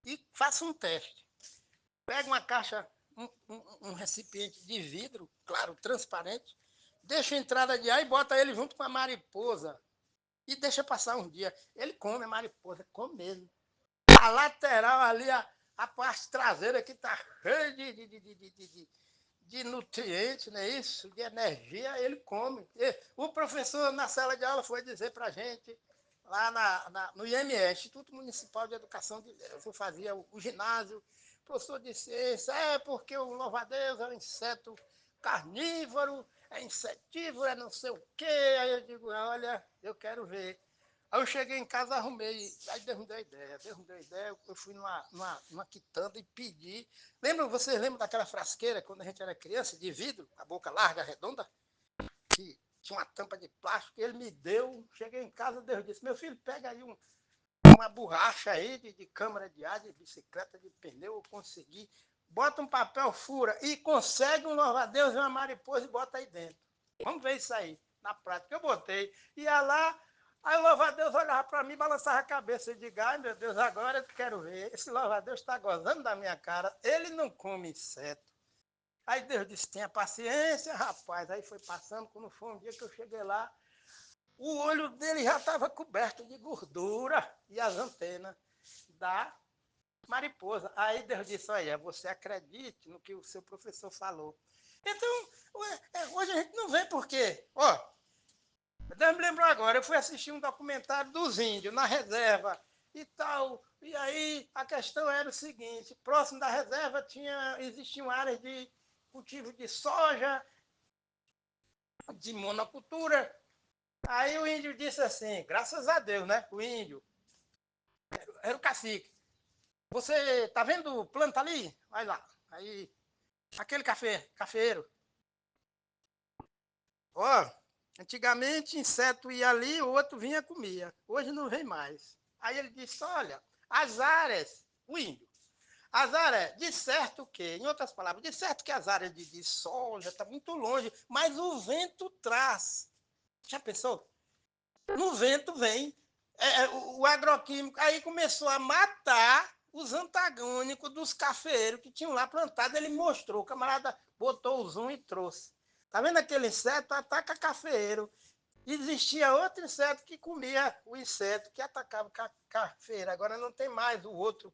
e faça um teste. Pega uma caixa, um recipiente de vidro, claro, transparente, deixa a entrada de ar e bota ele junto com a mariposa. E deixa passar um dia. Ele come a mariposa, come mesmo. A lateral ali, a parte traseira que está cheia de nutrientes, não é isso? De energia, ele come. O professor na sala de aula foi dizer para a gente, lá no IME, Instituto Municipal de Educação, eu fazia o ginásio, professor de ciência, porque o louva-a-Deus é um inseto carnívoro, é insetívoro, é não sei o quê. Aí eu digo, olha, eu quero ver. Aí eu cheguei em casa, arrumei, aí Deus me deu ideia, eu fui numa quitanda e pedi. Vocês lembram daquela frasqueira, quando a gente era criança, de vidro, a boca larga, redonda, que tinha uma tampa de plástico, ele me deu, cheguei em casa, Deus disse, meu filho, pega aí uma borracha aí de câmara de ar, de bicicleta, de pneu, eu consegui, bota um papel, fura, e consegue um louva-a-Deus e uma mariposa e bota aí dentro. Vamos ver isso aí, na prática. Eu botei, ia lá, aí o louva-a-Deus olhava para mim, balançava a cabeça e digo, ai meu Deus, agora eu quero ver. Esse louva-a-Deus está gozando da minha cara, ele não come inseto. Aí Deus disse, tenha paciência, rapaz. Aí foi passando, quando foi um dia que eu cheguei lá, o olho dele já estava coberto de gordura e as antenas da mariposa. Aí Deus disse, olha, você acredite no que o seu professor falou. Então, hoje a gente não vê por quê. Ó, Deus me lembrou agora, eu fui assistir um documentário dos índios na reserva e tal. E aí a questão era o seguinte, próximo da reserva existiam áreas de cultivo de soja, de monocultura. Aí o índio disse assim, graças a Deus, né? O índio era o cacique. Você tá vendo planta ali? Vai lá. Aí, aquele cafeeiro. Ó, antigamente inseto ia ali, o outro vinha e comia. Hoje não vem mais. Aí ele disse, olha, as áreas, o índio, as áreas, de certo que, em outras palavras, de certo que as áreas de soja estão muito longe, mas o vento traz. Já pensou? No vento vem o agroquímico. Aí começou a matar os antagônicos dos cafeeiros que tinham lá plantado. Ele mostrou, o camarada botou o zoom e trouxe. Tá vendo aquele inseto? Ataca cafeeiro. Existia outro inseto que comia o inseto que atacava cafeiro. Agora não tem mais o outro,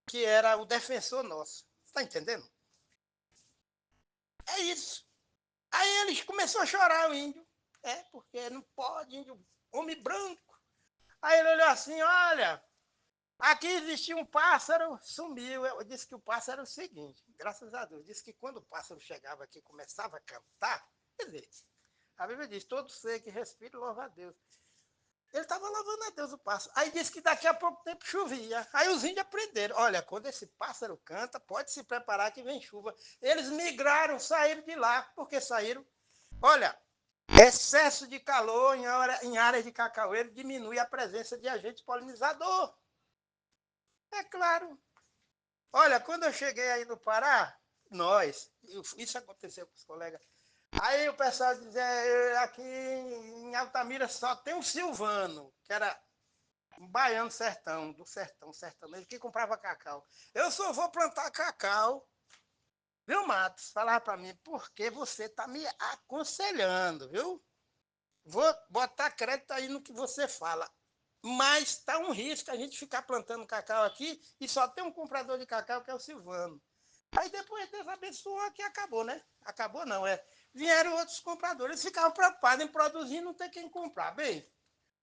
que era o defensor nosso. Está entendendo? É isso. Aí eles começou a chorar, o índio. Porque não pode, índio, homem branco. Aí ele olhou assim, olha, aqui existia um pássaro, sumiu. Eu disse que o pássaro era o seguinte, graças a Deus, disse que quando o pássaro chegava aqui e começava a cantar, quer dizer, a Bíblia diz, todo ser que respira louva a Deus. Ele estava louvando a Deus o pássaro. Aí disse que daqui a pouco tempo chovia. Aí os índios aprenderam, olha, quando esse pássaro canta, pode se preparar que vem chuva. Eles migraram, saíram de lá. Por que saíram? Olha, excesso de calor em áreas de cacaueiro diminui a presença de agente polinizador. É claro. Olha, quando eu cheguei aí no Pará, isso aconteceu com os colegas. Aí o pessoal dizia, aqui em Altamira só tem um Silvano, que era um baiano sertão, do sertão, sertanejo, que comprava cacau. Eu só vou plantar cacau, viu, Matos? Falava para mim, porque você está me aconselhando, viu? Vou botar crédito aí no que você fala. Mas está um risco a gente ficar plantando cacau aqui e só tem um comprador de cacau que é o Silvano. Aí depois Deus abençoou que acabou, né? Acabou não, vieram outros compradores, eles ficavam preocupados em produzir e não ter quem comprar. Bem,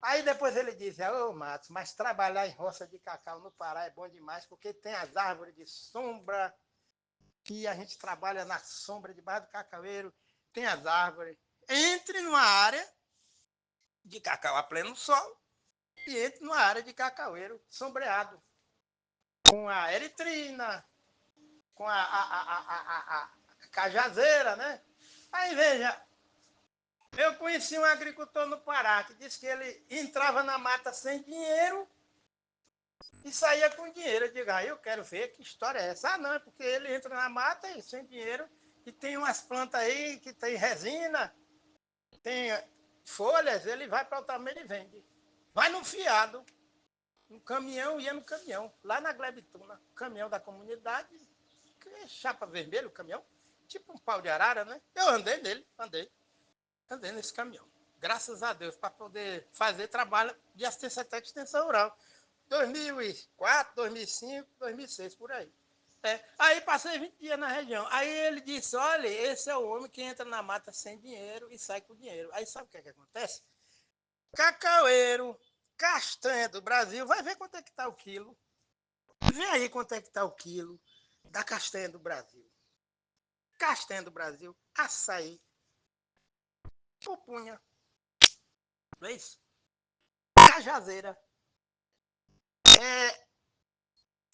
aí depois ele disse, ô Matos, mas trabalhar em roça de cacau no Pará é bom demais, porque tem as árvores de sombra, que a gente trabalha na sombra debaixo do cacaueiro, tem as árvores. Entre numa área de cacau a pleno sol e entre numa área de cacaueiro sombreado, com a eritrina, com a cajazeira, né? Aí veja, eu conheci um agricultor no Pará que disse que ele entrava na mata sem dinheiro e saía com dinheiro. Eu digo, eu quero ver que história é essa. Ah, não, é porque ele entra na mata e sem dinheiro e tem umas plantas aí que tem resina, tem folhas, ele vai para Altamira e vende. Vai no fiado, no caminhão, ia no caminhão, lá na Glebituna, caminhão da comunidade, chapa vermelha o caminhão, tipo um pau de arara, né? Eu andei nele, andei nesse caminhão. Graças a Deus, para poder fazer trabalho de assistência técnica e extensão rural. 2004, 2005, 2006, por aí. Aí passei 20 dias na região. Aí ele disse, olha, esse é o homem que entra na mata sem dinheiro e sai com dinheiro. Aí sabe o que acontece? Cacaueiro, castanha do Brasil, vai ver quanto é que está o quilo. Vê aí quanto é que está o quilo da castanha do Brasil. Castanha do Brasil, açaí, pupunha, não é isso? Cajazeira,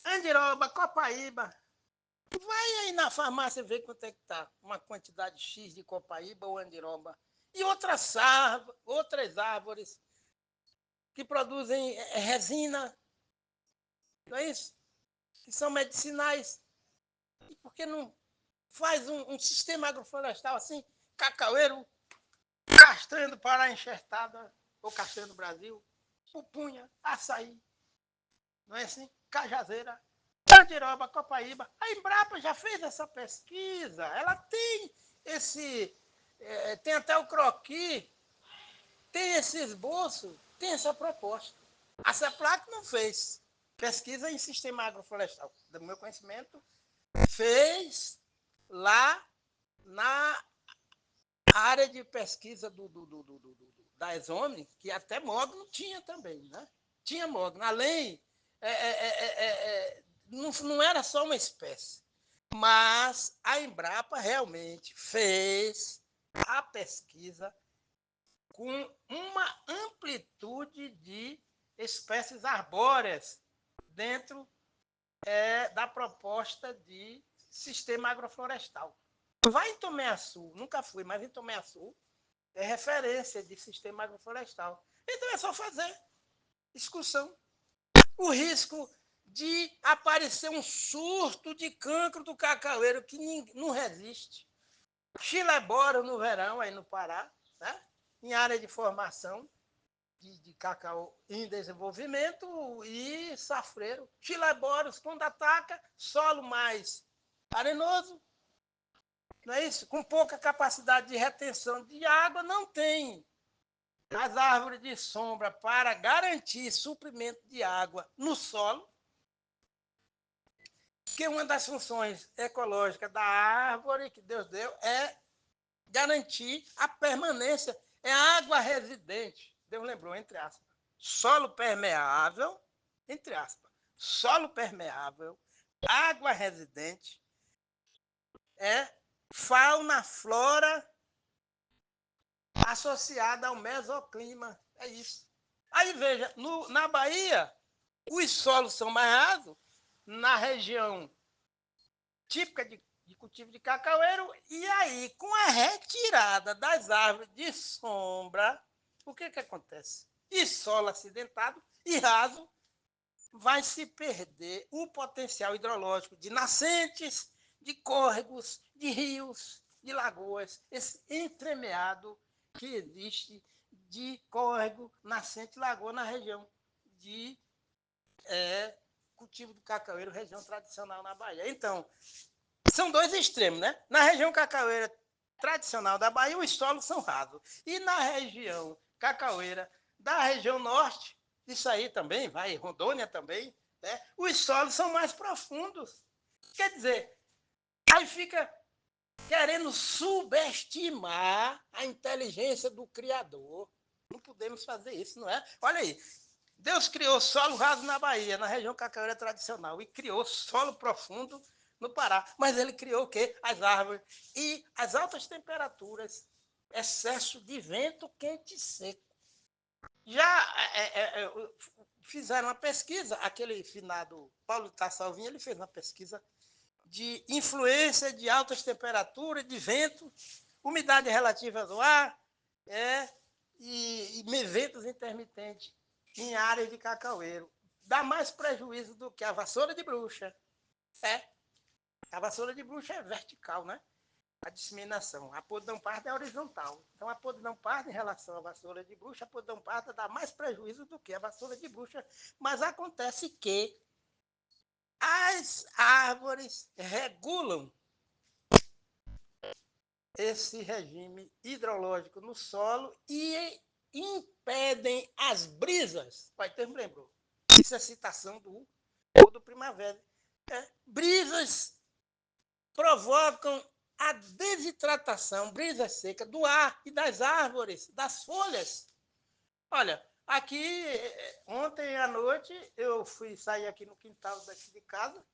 andiroba, copaíba. Vai aí na farmácia ver quanto é que tá uma quantidade X de copaíba ou andiroba. E outras árvores que produzem resina, não é isso? Que são medicinais. E por que não faz um sistema agroflorestal assim, cacaueiro, castanha do Pará enxertada, ou castanha do Brasil, pupunha, açaí, não é assim? Cajazeira, andiroba, copaíba. A Embrapa já fez essa pesquisa, ela tem tem até o croquis, tem esse esboço, tem essa proposta. A CEPLAC não fez pesquisa em sistema agroflorestal. Do meu conhecimento, fez lá na área de pesquisa da Exome, que até mogno tinha também, né? Tinha mogno. Além, não era só uma espécie, mas a Embrapa realmente fez a pesquisa com uma amplitude de espécies arbóreas dentro da proposta de sistema agroflorestal. Vai em Tomé Açu, nunca fui, mas em Tomé Açu é referência de sistema agroflorestal. Então é só fazer discussão. O risco de aparecer um surto de cancro do cacaueiro que não resiste. Chileboro no verão, aí no Pará, né? Em área de formação de cacau em desenvolvimento e safreiro. Chileboros, quando ataca, solo mais arenoso, não é isso? Com pouca capacidade de retenção de água, não tem as árvores de sombra para garantir suprimento de água no solo, que uma das funções ecológicas da árvore que Deus deu é garantir a permanência, é a água residente. Deus lembrou, entre aspas, solo permeável, entre aspas, solo permeável, água residente, fauna, flora associada ao mesoclima. É isso. Aí veja, na Bahia, os solos são mais rasos, na região típica de cultivo de cacaueiro, e aí, com a retirada das árvores de sombra, o que acontece? E solo acidentado e raso, vai se perder o potencial hidrológico de nascentes, de córregos, de rios, de lagoas, esse entremeado que existe de córrego, nascente, lagoa na região de cultivo do cacaueiro, região tradicional na Bahia. Então, são dois extremos, né? Na região cacaueira tradicional da Bahia, os solos são rasos. E na região cacaueira da região norte, isso aí também, vai, Rondônia também, né? Os solos são mais profundos. Quer dizer, aí fica querendo subestimar a inteligência do Criador. Não podemos fazer isso, não é? Olha aí, Deus criou solo raso na Bahia, na região cacaueira tradicional, e criou solo profundo no Pará. Mas ele criou o quê? As árvores e as altas temperaturas, excesso de vento quente e seco. Já fizeram uma pesquisa, aquele finado Paulo Tassalvinho, ele fez uma pesquisa de influência de altas temperaturas, de vento, umidade relativa do ar, e ventos intermitentes em áreas de cacaueiro. Dá mais prejuízo do que a vassoura de bruxa. É. A vassoura de bruxa é vertical, né? A disseminação. A podridão parda é horizontal. Então, a podridão parda em relação à vassoura de bruxa, a podridão parda dá mais prejuízo do que a vassoura de bruxa. Mas acontece que as árvores regulam esse regime hidrológico no solo e impedem as brisas. Pai, termo lembrou. Isso é citação do Primavera. Brisas provocam a desidratação, brisa seca, do ar e das árvores, das folhas. Olha, aqui, ontem à noite, eu fui sair aqui no quintal daqui de casa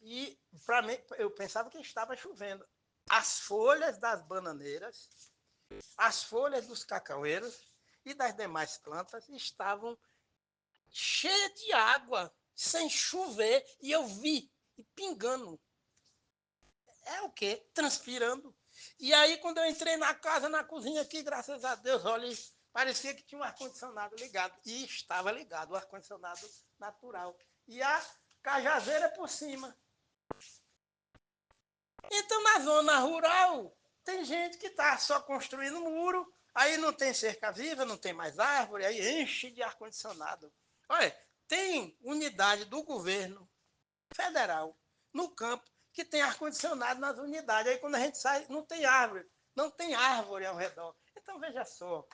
e, para mim, eu pensava que estava chovendo. As folhas das bananeiras, as folhas dos cacaueiros e das demais plantas estavam cheias de água, sem chover, e eu vi, pingando. É o quê? Transpirando. E aí, quando eu entrei na casa, na cozinha aqui, graças a Deus, olha, parecia que tinha um ar-condicionado ligado. E estava ligado, o ar-condicionado natural. E a cajazeira por cima. Então, na zona rural, tem gente que está só construindo muro, aí não tem cerca viva, não tem mais árvore, aí enche de ar-condicionado. Olha, tem unidade do governo federal no campo que tem ar-condicionado nas unidades. Aí quando a gente sai, não tem árvore ao redor. Então veja só,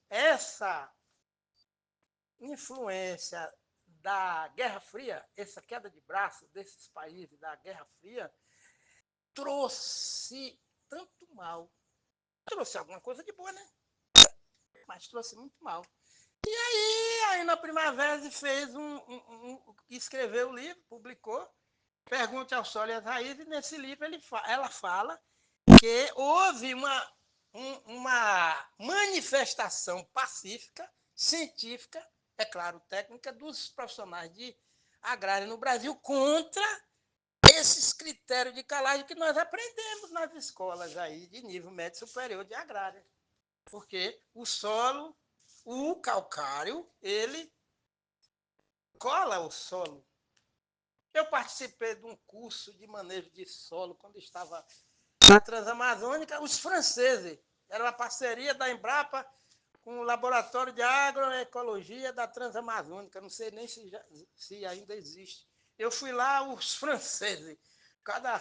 essa influência da Guerra Fria, essa queda de braço desses países da Guerra Fria, trouxe tanto mal. Trouxe alguma coisa de boa, né? Mas trouxe muito mal. E aí na Primavera fez escreveu o livro, publicou, Pergunte ao Sol e às Raízes, e nesse livro ela fala que houve uma manifestação pacífica, científica, é claro, técnica, dos profissionais de agrária no Brasil contra esses critérios de calagem que nós aprendemos nas escolas aí de nível médio superior de agrária. Porque o solo, o calcário, ele cola o solo. Eu participei de um curso de manejo de solo quando estava na Transamazônica. Os franceses, era uma parceria da Embrapa com o Laboratório de Agroecologia da Transamazônica. Não sei nem se ainda existe. Eu fui lá, os franceses, cada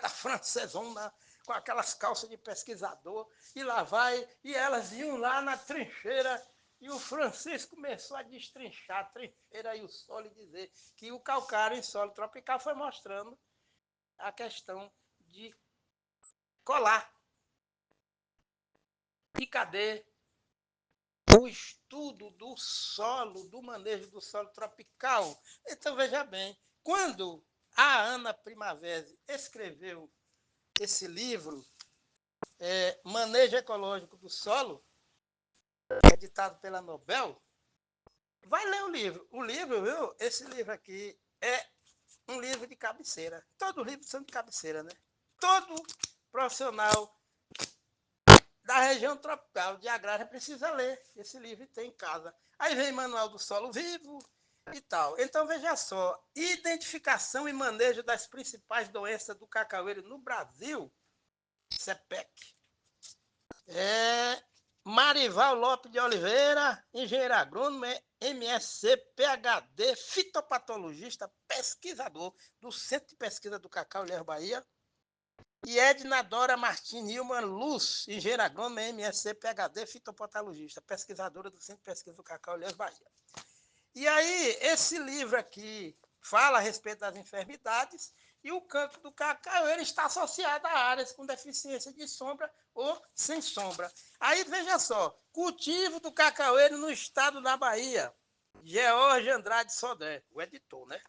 francesona com aquelas calças de pesquisador, e lá vai, e elas iam lá na trincheira. E o Francisco começou a destrinchar a trincheira e o solo e dizer que o calcário em solo tropical foi mostrando a questão de colar. E cadê o estudo do solo, do manejo do solo tropical? Então, veja bem, quando a Ana Primavera escreveu esse livro, Manejo Ecológico do Solo, editado pela Nobel, vai ler o livro. O livro, viu? Esse livro aqui é um livro de cabeceira. Todos os livros são de cabeceira, né? Todo profissional da região tropical de agrária precisa ler esse livro e tem em casa. Aí vem Manual do Solo Vivo e tal. Então, veja só, identificação e manejo das principais doenças do cacaueiro no Brasil, CEPEC. Marival Lopes de Oliveira, engenheiro agrônomo, MSc, PhD, fitopatologista, pesquisador do Centro de Pesquisa do Cacau, Ilhéus, Bahia. E Edna Dora Martins Nilman Luz, engenheira agrônoma, MSc, PhD, fitopatologista, pesquisadora do Centro de Pesquisa do Cacau, Ilhéus, Bahia. E aí, esse livro aqui fala a respeito das enfermidades e o cancro do cacau ele está associado a áreas com deficiência de sombra ou sem sombra. Aí, veja só, cultivo do cacaueiro no estado da Bahia. George Andrade Sodré, o editor, né?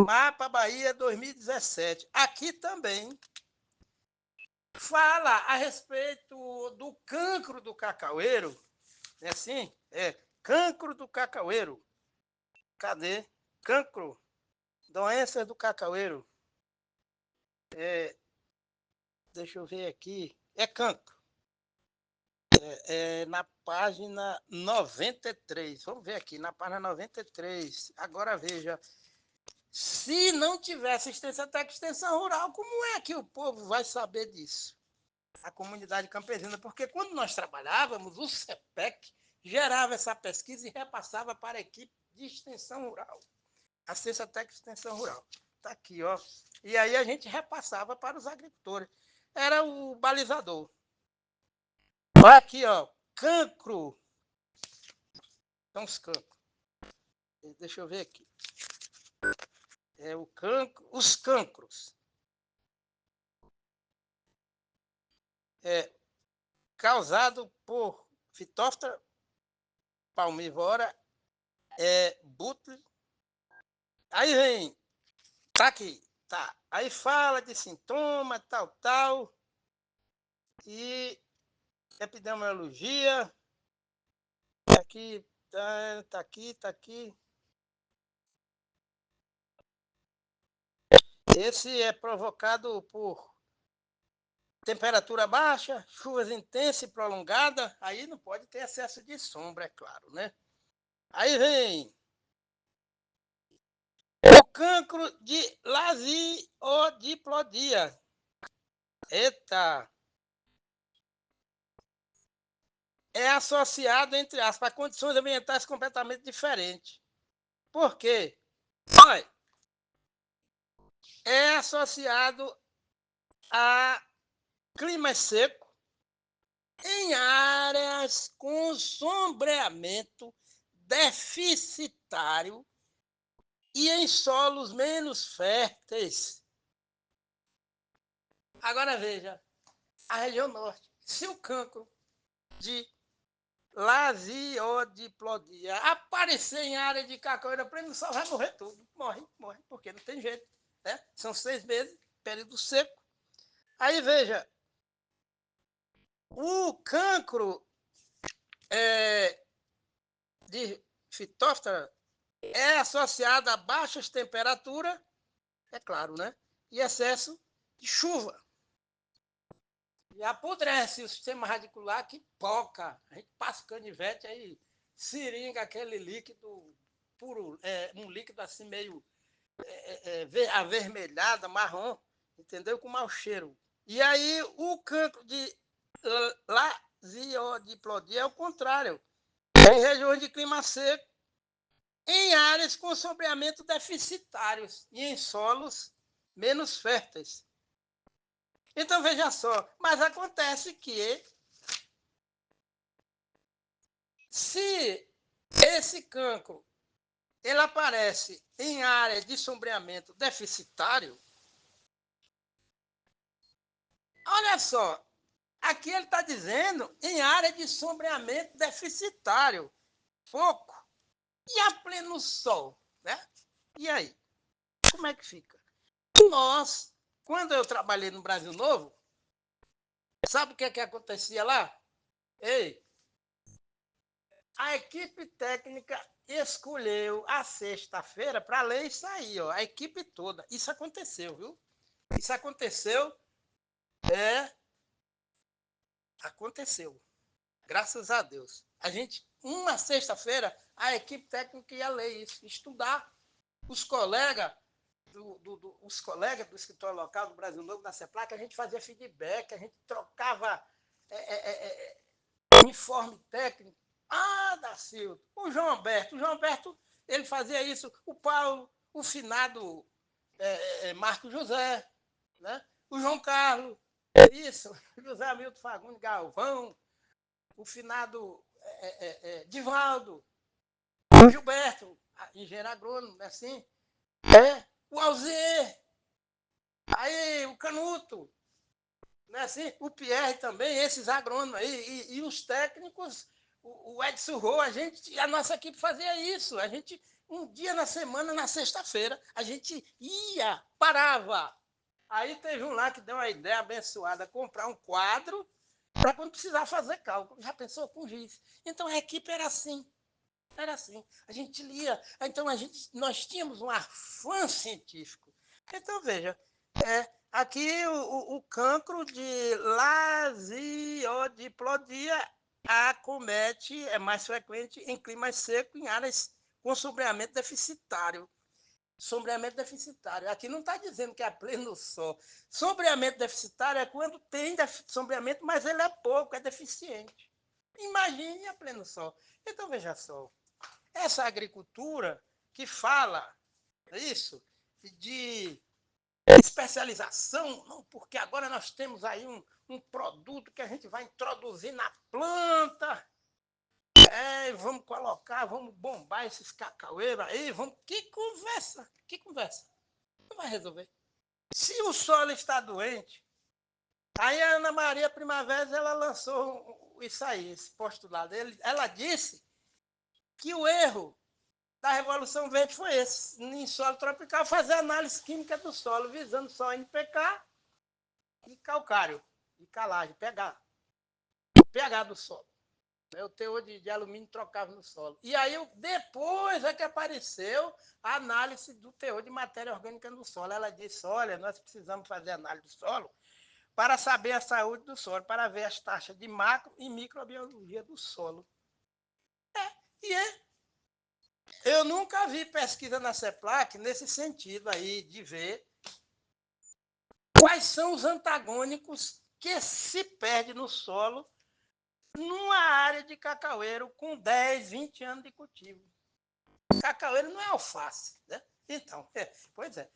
Mapa Bahia 2017. Aqui também fala a respeito do cancro do cacaueiro. É assim? É, cancro do cacaueiro. Cadê? Cancro. Doenças do cacaueiro. Deixa eu ver aqui. É cancro. Na página 93. Vamos ver aqui, na página 93. Agora veja. Se não tiver assistência técnica e extensão rural, como é que o povo vai saber disso? A comunidade campesina, porque quando nós trabalhávamos, o CEPEC gerava essa pesquisa e repassava para a equipe de extensão rural. Assistência técnica e extensão rural. Está aqui, ó. E aí a gente repassava para os agricultores. Era o balizador. Olha aqui, ó. Cancro. São os cancros. Deixa eu ver aqui. É o cancro, os cancros. Causado por Phytophthora palmivora, butle. Aí vem, tá aqui, tá. Aí fala de sintoma, tal. E epidemiologia. Aqui, tá aqui. Esse é provocado por temperatura baixa, chuvas intensas e prolongadas, aí não pode ter excesso de sombra, é claro, né? Aí vem o cancro de lasiodiplodia. Eita! É associado, entre aspas, a condições ambientais completamente diferentes. Por quê? Olha, é associado a clima seco em áreas com sombreamento deficitário e em solos menos férteis. Agora veja, a região norte, se o cancro de lasiodiplodia aparecer em área de cacoeira prêmio, só vai morrer tudo. Morre, porque não tem jeito. Né? São 6 meses, período seco. Aí veja, o cancro de Phytophthora é associado a baixas temperaturas, é claro, né? E excesso de chuva. E apodrece o sistema radicular que poca. A gente passa o canivete, aí seringa aquele líquido puro, um líquido assim meio avermelhado, marrom, entendeu? Com mau cheiro. E aí o cancro de lasiodiplodia é o contrário. Em regiões de clima seco, em áreas com sombreamento deficitários e em solos menos férteis. Então veja só, mas acontece que se esse cancro ele aparece em áreas de sombreamento deficitário, olha só, aqui ele está dizendo em área de sombreamento deficitário, pouco, e a pleno sol, né? E aí, como é que fica? Nós, quando eu trabalhei no Brasil Novo, sabe o que acontecia lá? Ei, a equipe técnica escolheu a sexta-feira para ler isso aí, ó, a equipe toda. Isso aconteceu, viu? Isso aconteceu. Graças a Deus. A gente, uma sexta-feira, a equipe técnica ia ler isso, estudar. Os colegas os colegas do escritório local do Brasil Novo, da CEPLAC, a gente fazia feedback, a gente trocava informe técnico. Da Silva, o João Alberto, ele fazia isso, o Paulo, o finado Marco José, né? o João Carlos, isso, José Hamilton Fagundes Galvão, o finado Divaldo, o Gilberto, engenheiro agrônomo, assim, o Alzir, aí o Canuto, não é assim? O Pierre também, esses agrônomos aí, e os técnicos, o Edson Rô, a nossa equipe fazia isso. A gente, um dia na semana, na sexta-feira, a gente ia, parava. Aí teve um lá que deu uma ideia abençoada, comprar um quadro para quando precisar fazer cálculo. Já pensou com giz? Então a equipe era assim. Era assim. A gente lia. Então nós tínhamos um afã científico. Então, veja, aqui o cancro de lasiodiplodia acomete, é mais frequente em climas secos, em áreas com sombreamento deficitário. Sombreamento deficitário. Aqui não está dizendo que é a pleno sol. Sombreamento deficitário é quando tem sombreamento, mas ele é pouco, é deficiente. Imagine a pleno sol. Então, veja só, essa agricultura que fala isso, de especialização, não, porque agora nós temos aí um produto que a gente vai introduzir na planta, vamos colocar, vamos bombar esses cacaueiros aí, vamos. Que conversa, que conversa. Não vai resolver. Se o solo está doente, aí a Ana Maria Primavera ela lançou isso aí, esse postulado. Ela disse que o erro da Revolução Verde foi esse, em solo tropical, fazer análise química do solo, visando só NPK e calcário, e calagem, pH. O pH do solo. O teor de alumínio trocável no solo. E aí, depois é que apareceu a análise do teor de matéria orgânica no solo. Ela disse, olha, nós precisamos fazer análise do solo para saber a saúde do solo, para ver as taxas de macro e microbiologia do solo. Eu nunca vi pesquisa na CEPLAC nesse sentido aí, de ver quais são os antagônicos que se perde no solo numa área de cacaueiro com 10, 20 anos de cultivo. Cacaueiro não é alface, né? Então, pois é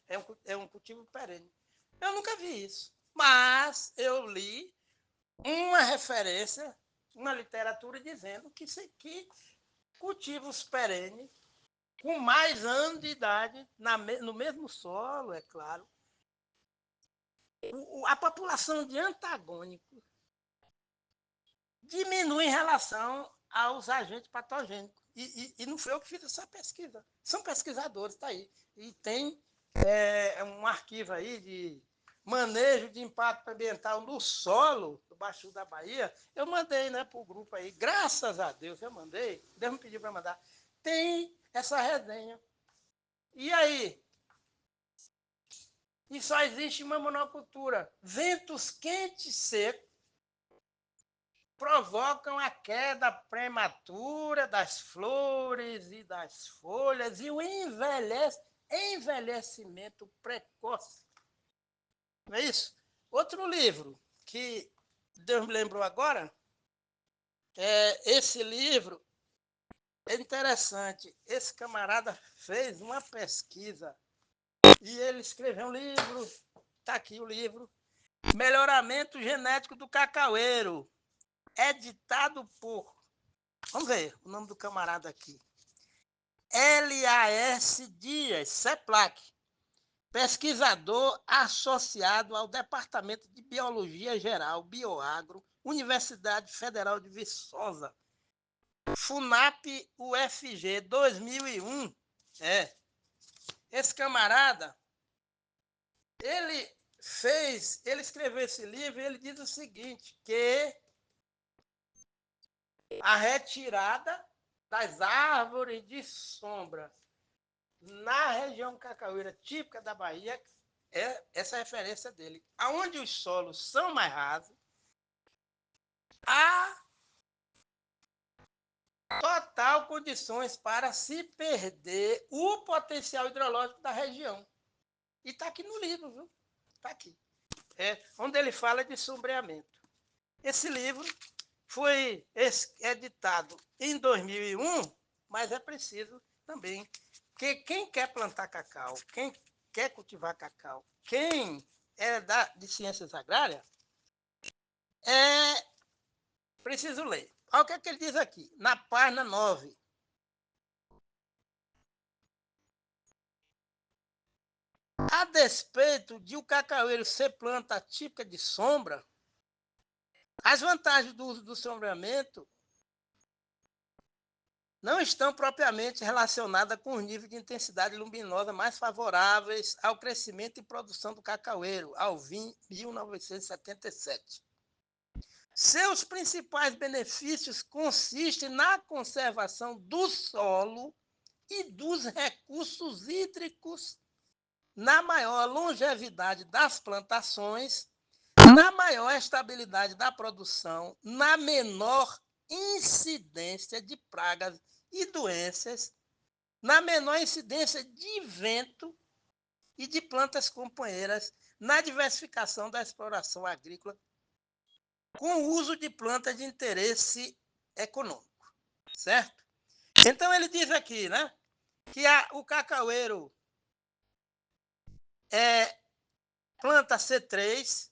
um cultivo perene. Eu nunca vi isso, mas eu li uma referência, uma literatura dizendo que cultivos perenes, com mais anos de idade, no mesmo solo, é claro, a população de antagônicos diminui em relação aos agentes patogênicos. E não foi eu que fiz essa pesquisa. São pesquisadores, está aí. E tem um arquivo aí de manejo de impacto ambiental no solo do Baixo da Bahia. Eu mandei, né, para o grupo aí. Graças a Deus eu mandei. Deus me pediu para mandar. Tem essa resenha. E aí? E só existe uma monocultura. Ventos quentes e secos provocam a queda prematura das flores e das folhas e o envelhecimento precoce. Não é isso? Outro livro que Deus me lembrou agora, esse livro é interessante. Esse camarada fez uma pesquisa e ele escreveu um livro, está aqui o livro, Melhoramento Genético do Cacaueiro, editado por, vamos ver o nome do camarada aqui, L.A.S. Dias, CEPLAC, pesquisador associado ao Departamento de Biologia Geral, Bioagro, Universidade Federal de Viçosa, FUNAP-UFG, 2001. Esse camarada, ele escreveu esse livro e ele diz o seguinte, que a retirada das árvores de sombra na região cacaueira típica da Bahia é essa referência dele. Aonde os solos são mais rasos, há total condições para se perder o potencial hidrológico da região. E está aqui no livro, viu? Está aqui. Onde ele fala de sombreamento. Esse livro foi editado em 2001, mas é preciso também que quem quer plantar cacau, quem quer cultivar cacau, quem de Ciências Agrárias, é preciso ler. Olha o que é que ele diz aqui, na página 9. A despeito de o cacaueiro ser planta típica de sombra, as vantagens do uso do sombreamento não estão propriamente relacionadas com os níveis de intensidade luminosa mais favoráveis ao crescimento e produção do cacaueiro, ao 1977. Seus principais benefícios consistem na conservação do solo e dos recursos hídricos, na maior longevidade das plantações, na maior estabilidade da produção, na menor incidência de pragas e doenças, na menor incidência de vento e de plantas companheiras, na diversificação da exploração agrícola, com o uso de plantas de interesse econômico, certo? Então ele diz aqui, né, que o cacaueiro é planta C3,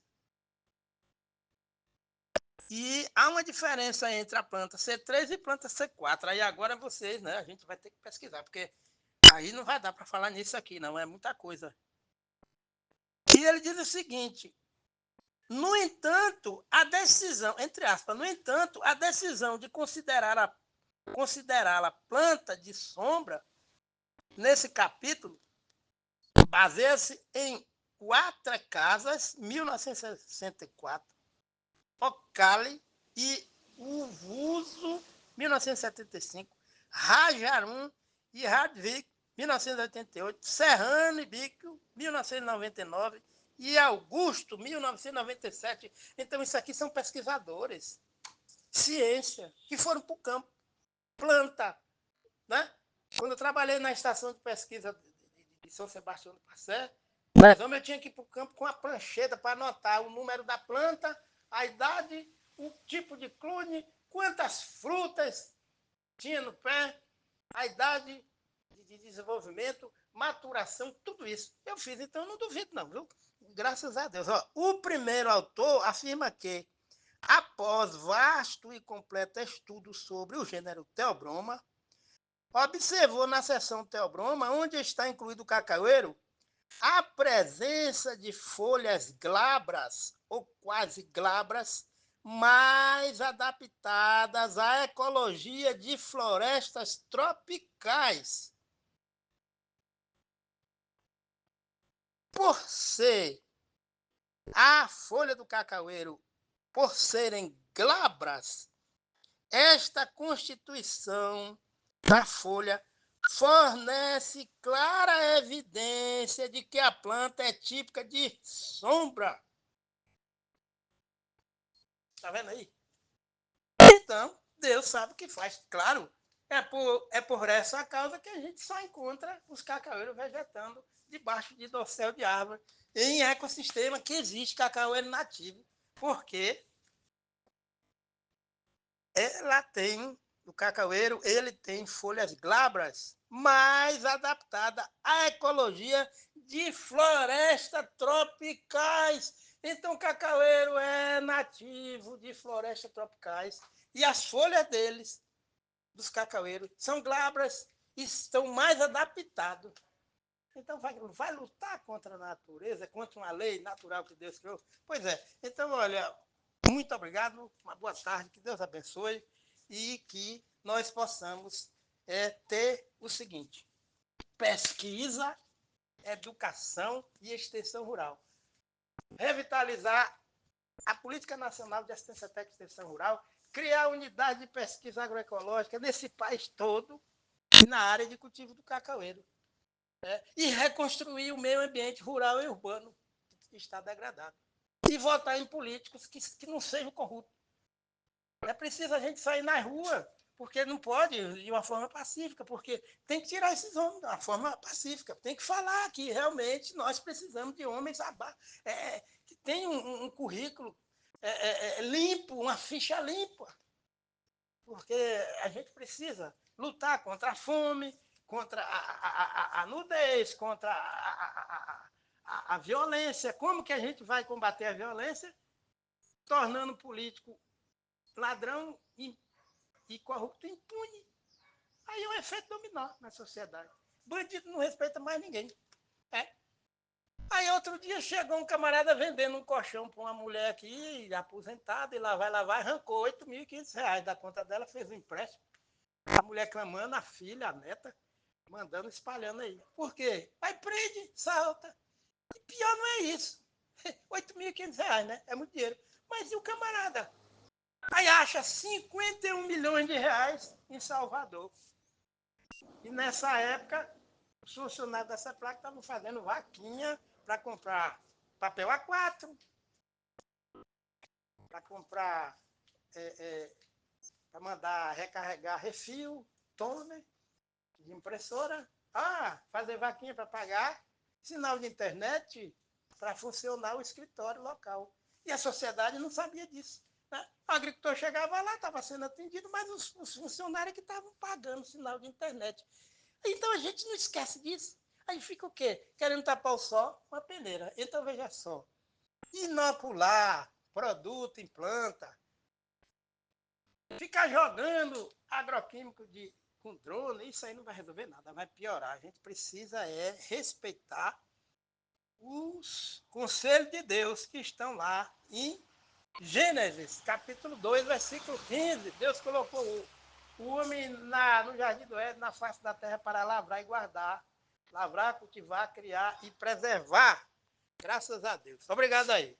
e há uma diferença entre a planta C3 e planta C4. Aí agora vocês, né, a gente vai ter que pesquisar, porque aí não vai dar para falar nisso aqui, não, é muita coisa. E ele diz o seguinte: no entanto, a decisão, entre aspas, no entanto, a decisão de considerá-la planta de sombra, nesse capítulo, baseia-se em Quatro Casas, 1964, Ocali e Uvuso, 1975, Rajarum e Radvik, 1988, Serrano e Bico, 1999, e Augusto, 1997. Então, isso aqui são pesquisadores, ciência, que foram para o campo, planta, né? Quando eu trabalhei na estação de pesquisa de São Sebastião do Passé, eu tinha que ir para o campo com a prancheta para anotar o número da planta, a idade, o tipo de clone, quantas frutas tinha no pé, a idade de desenvolvimento, maturação, tudo isso. Eu fiz, então eu não duvido não, viu? Graças a Deus. Ó, o primeiro autor afirma que, após vasto e completo estudo sobre o gênero Theobroma, observou na seção Theobroma, onde está incluído o cacaueiro, a presença de folhas glabras ou quase glabras, mais adaptadas à ecologia de florestas tropicais. Por ser a folha do cacaueiro, por serem glabras, esta constituição da folha fornece clara evidência de que a planta é típica de sombra. Tá vendo aí? Então, Deus sabe o que faz. Claro, é por essa causa que a gente só encontra os cacaueiros vegetando debaixo de dossel de árvore, em ecossistema que existe cacaueiro nativo. Porque o cacaueiro, ele tem folhas glabras, mais adaptada à ecologia de florestas tropicais. Então, o cacaueiro é nativo de florestas tropicais e as folhas deles, dos cacaueiros, são glabras e estão mais adaptados. Então, vai lutar contra a natureza, contra uma lei natural que Deus criou? Pois é. Então, olha, muito obrigado, uma boa tarde, que Deus abençoe e que nós possamos ter o seguinte: pesquisa, educação e extensão rural. Revitalizar a Política Nacional de Assistência Técnica e Extensão Rural, criar unidade de pesquisa agroecológica nesse país todo, na área de cultivo do cacaueiro. E reconstruir o meio ambiente rural e urbano, que está degradado. E votar em políticos que não sejam corruptos. É preciso a gente sair na rua, porque não pode de uma forma pacífica, porque tem que tirar esses homens de uma forma pacífica. Tem que falar que realmente nós precisamos de homens que tenham um currículo limpo, uma ficha limpa. Porque a gente precisa lutar contra a fome, contra a nudez, contra a violência. Como que a gente vai combater a violência? Tornando o político ladrão e corrupto impune. Aí é um efeito dominó na sociedade. Bandido não respeita mais ninguém. É. Aí outro dia chegou um camarada vendendo um colchão para uma mulher aqui, aposentada, e lá vai, arrancou R$ 8.500 da conta dela, fez um empréstimo. A mulher clamando, a filha, a neta, mandando, espalhando aí. Por quê? Aí prende, salta. E pior não é isso. R$ 8.500, né? É muito dinheiro. Mas e o camarada? Aí acha 51 milhões de reais em Salvador. E nessa época, os funcionários dessa placa estavam fazendo vaquinha para comprar papel A4, para comprar, para mandar recarregar refil, toner de impressora. Fazer vaquinha para pagar sinal de internet para funcionar o escritório local. E a sociedade não sabia disso. Né? O agricultor chegava lá, estava sendo atendido, mas os funcionários que estavam pagando sinal de internet. Então a gente não esquece disso. Aí fica o quê? Querendo tapar o sol com a peneira. Então veja só. Inocular produto em planta, ficar jogando agroquímico com drone, isso aí não vai resolver nada, vai piorar. A gente precisa respeitar os conselhos de Deus que estão lá em Gênesis, capítulo 2, versículo 15. Deus colocou o homem no jardim do Éden, na face da terra, para lavrar e guardar. Lavrar, cultivar, criar e preservar. Graças a Deus. Obrigado aí.